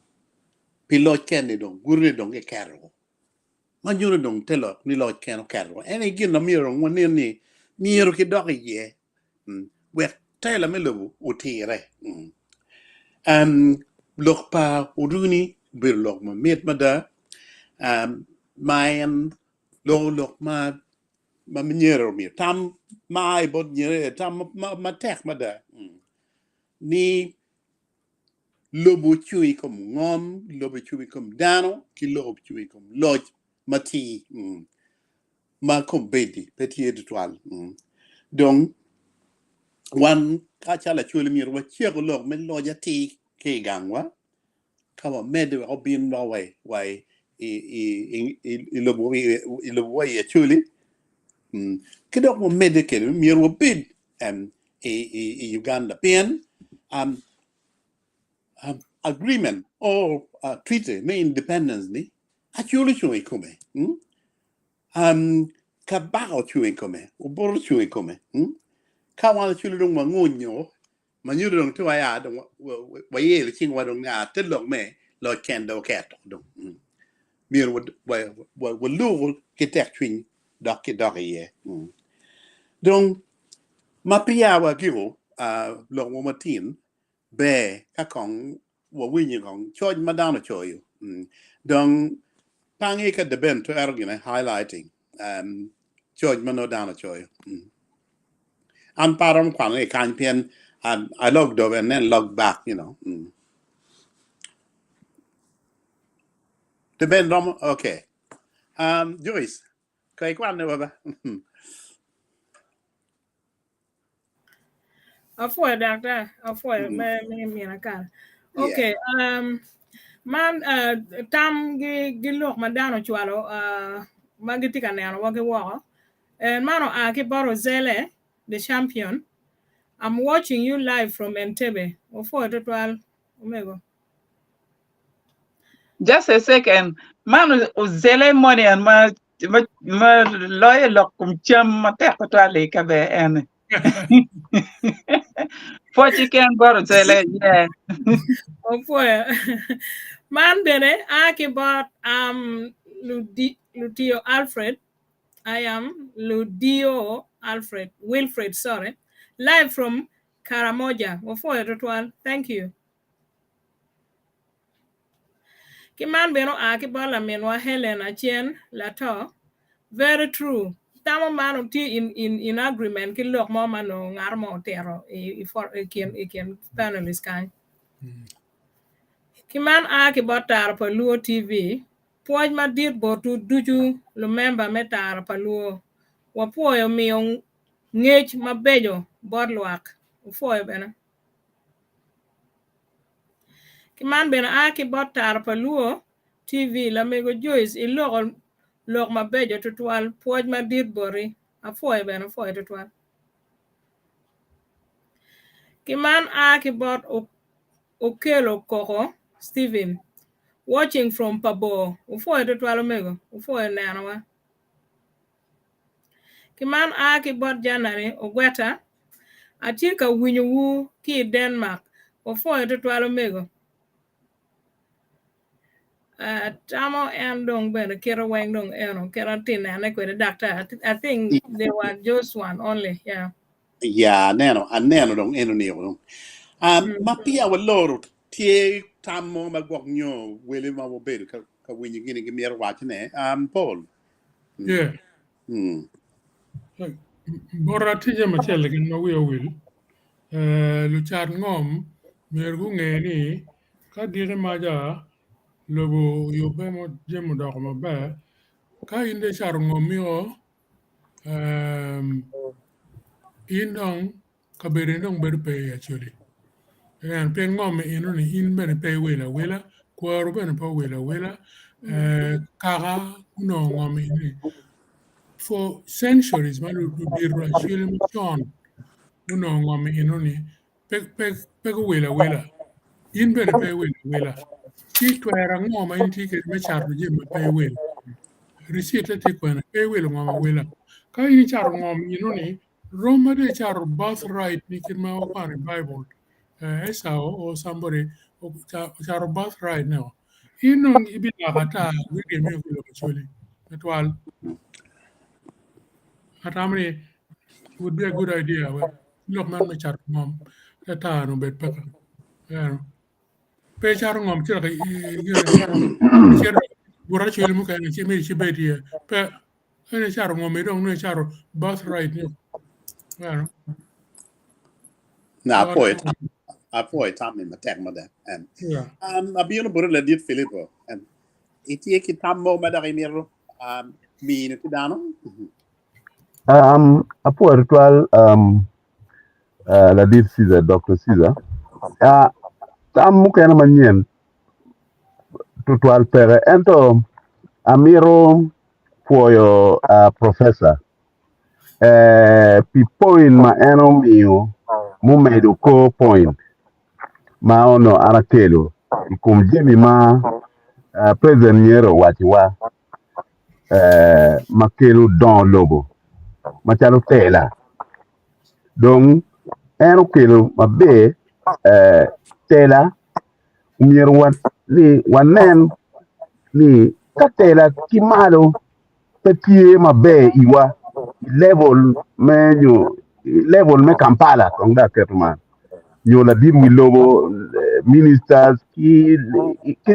pilot ken dong gurri dong ge kero man yuro dong telo ni lo ken kero ene gin no miro ngone ni miro ke dog ye we tela me lobu utire lok pa uruni bir lok ma met mada mayan lok ma minyero mi tam mai bod nyere tam ma tek mada ni lobo chui kom ngom lobo chui kom dano ki lobo chui kom loj mati ma kom bedi peti edwal donc wan ka chala chui mi ro chiego log men loja ti ke gangwa kawa mede o bin no way i lobo ya chui kidok mo mede ke mi ro bid Uganda pen agreement or treaty me independence ni actually chui come ka bao chui come o bor chui come ka wa chui dong ma ngonyo ma nyu dong tu ya dong wa ye le ching wa dong nga te lok me Locken OKET dong mir wa lu ke tek chui dok ye dong ma pia wa gigo lo mo matin be ka kong wa winyi kong choj madano choyo dong pangi ka deben to ergine highlighting choj mano dano choyo an param kwan e kan pien I logged over and then logged back deben rom okay Joyce kai kwan ne baba Afua doctor, afua me nakal. Okay, man tam gi lok madano chwalo magiti kaneno wage woko. And mano aki baro zele the champion. I'm watching you live from Entebbe. Afua total omego. Just a second. Man, uzele money and ma lawyer lock chum mateko le kabe en. For chicken bar zele, yeah. Afua. Man bene aki bought Lutio Alfred. I am Wilfred, sorry, live from Karamoja. Thank you. Kiman beno aki bola menwa Helen Achien Lato. Very true. Tamo mano ti in agreement ki lok mo mano ngar mo tero for ikin panelist kan. Kiman aki botar pa Luo TV. Puoj ma dir botu duju lumemba metar pa Luo. Wapuoyo miyo ngech mabejo bodluak. Ufoyo bena. Kiman bena aki botar pa Luo TV la mego Joyce iloko lok mabejo tutwal puoj ma dir bori. Afoyo bena foyo tutwal. Kiman aki bot okelo koko Stephen. Watching from Pabo. Ufoyo tutwal omego. Ufoyo nanawa. Kiman aki bot January Ogweta. Atika winyo wu ki Denmark. Ufoyo tutwal omego. Tamo and dong ben kera wang dong eno kera tin and equity doctor. I think they were just one only. Yeah. Yeah, neno dong eno niyo dong. Mapia wa loro tie tamo magwak nyo wele ma wo bedo ka winyo gini gi mier wach ne. Paul. Yeah. Bora tije machele gin ma wiya wil. Luchar ngom mergu ngeni ka dire maja lobo yobe mo jemo doko mabe ka inde char ngom yo indong ka berindong berpe actually. And pen ngom ino ni in bene pe wela kwaro bene pa wela kara uno ngom ini for centuries malu birra chile chon uno ngom ino ni pe wela in bene pe wela ti twera ngom in ti ke me char je me pe wela risite ti kwena pe ngom wela ka ini char ngom ino ni Roma de char birthright ni kin ma okani Bible Esau or somebody char birthright now. Inong ibinakata wiki mi kulo actually. Atwal. Atamani would be a good idea. Look man me char mom. Tata no bet peka. Yeah. Pe char ngom chira chira bura chili muka ni chimi chibeti. Pe any char ngom mi dong no char birthright ni. Yeah. Na apoy tam ni matek mo da. And abiyo buru la dit Filippo. And itie ki tamo madaki miro mi no tidano. Apo ritual la dit Caesar, Dr. Caesar. Tam mukena manyen tutual pere ento amiro for your professor. Pi point ma eno mio mumedo ko point ma ono anakelo ikum jemi ma president yero watiwa makelo don lobo machalo tela donc eno kelo mabe tela umyer wan ni wanen ni katela kimalo petie mabe iwa level me Kampala konga ketman you la deal with lobo ministers ki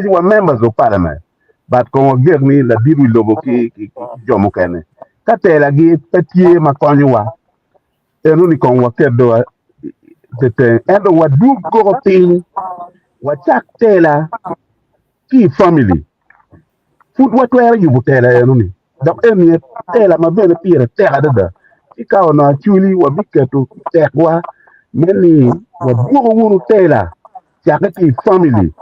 were members of parliament but kon get me la deal with lobo ki jomo kene katela gi petie makonwa enu ni kon wa kedo tete endo wa du go pin wa chak tela ki family food what were you butela enu ni dok emi tela mabene pire tela dada ikaw na chuli wa biketu tekwa many wa bugo wuru tela chaka ki family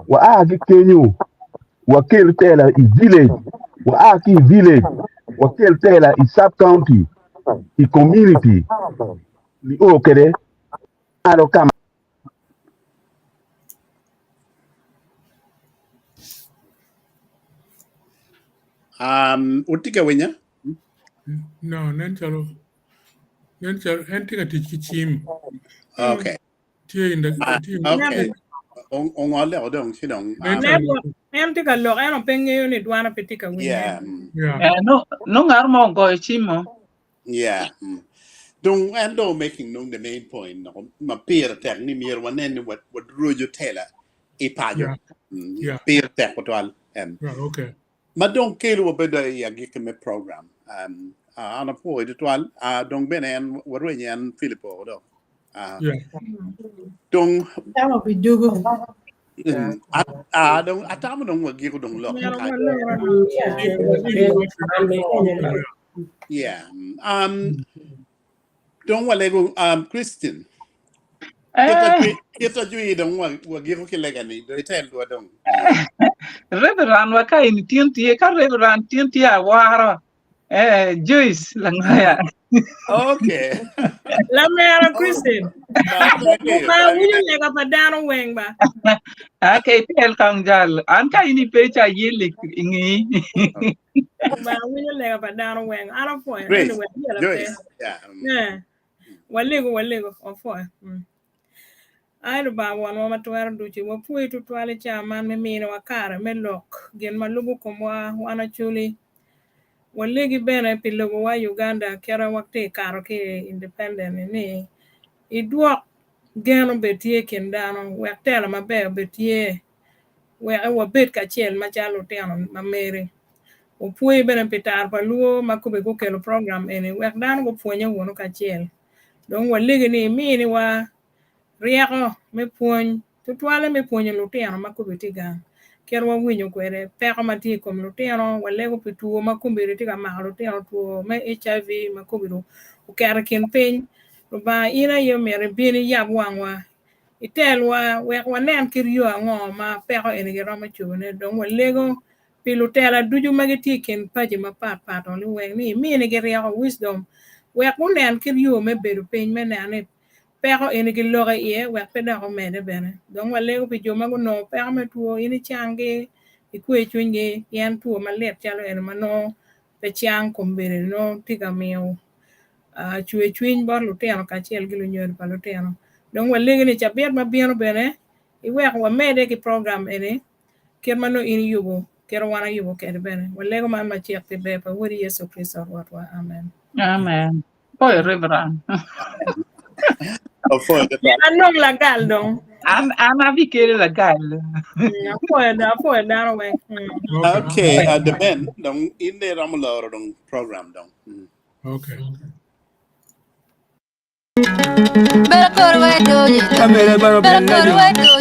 wa aki kenyu wa kel tela i village wa aki village wa kel tela i sub county i community ni okere alo kama Utika wenya? No, nenchalo entika tikichim. Okay. Tie in the team. Okay. on all the dong sidong. Network en ti ka lok en pengen ni dwana petika win. Yeah. No ngar mo go chimo. Yeah. Dong and do making nung the main point no ma peer tag ni mir wanen what rojo tela e pajo. Yeah. Peer tag potwal Okay. ma dong kelu beda ya gikeme program ana po edwal dong benen warwe yan Filipo do Yeah. dong That would be Jugo. dong atama dong wagi ko dong lok yeah dong wale go Christian kita jui dong wagi ko kilegani do tel do dong Reverend waka ini tientie ka Reverend tientie awara. Joyce langaya. Okay. La mera Christine. Ma wili lega pa dano weng ba. Okay, tel kang jal. An ka ini pecha yilik ingi. Ma wili lega pa dano weng. Ana po. Anyway, Joyce. Yeah. Waligo ofo. Ai ba wan ma twar duchi wa pui tu twale chaman me mina wakara me lok gen malugo komwa wana chuli waligi bene pilogo wa Uganda kera wakti karo ki independent ni iduok geno betie kendano wektela mabe betie wa bet ka chiel machalo teno mamere o pui bene pitar paluo makube go kelo program ene wekdan go puonye wono ka chiel don waligi ni mini wa rieko me puony tutwale me puonyo lutino makube tiga ker wa winyo kwere peko mati kom lutino walego pituo makumbiri tiga mako lutino tuo me HIV makubiru ukera kin piny ba ina yo mere bini yab wangwa itelwa wek wanen kiryo ango ma peko ene geroma chubone don walego pilutela duju magiti kin paji mapat oli wek ni mini geriako wisdom wek unen kiryo me beru piny me nane peko ene gi loga ie wek peda ko mede bene don walego pi joma go no peko me tuo ini change ikwe chunye yan tuo malet chalo ene mano pe chang kombere no tiga miyo chwe chwiny bor luteno kachiel gi lunyor pa luteno don walego ni chabiet mabiro bene iwek wa mede ki program ene ker mano ini yugo ker wana yugo kede bene walego man machiek ti bepa wori Yesu Kristo watwa amen. Amen. Boy Reverend. Anong lagal dong. Ana vi kere lagal. Apo da we. Okay, the ben dong in the ramalo dong program dong. Okay. Better put away do you? Amere baro Better put bella away do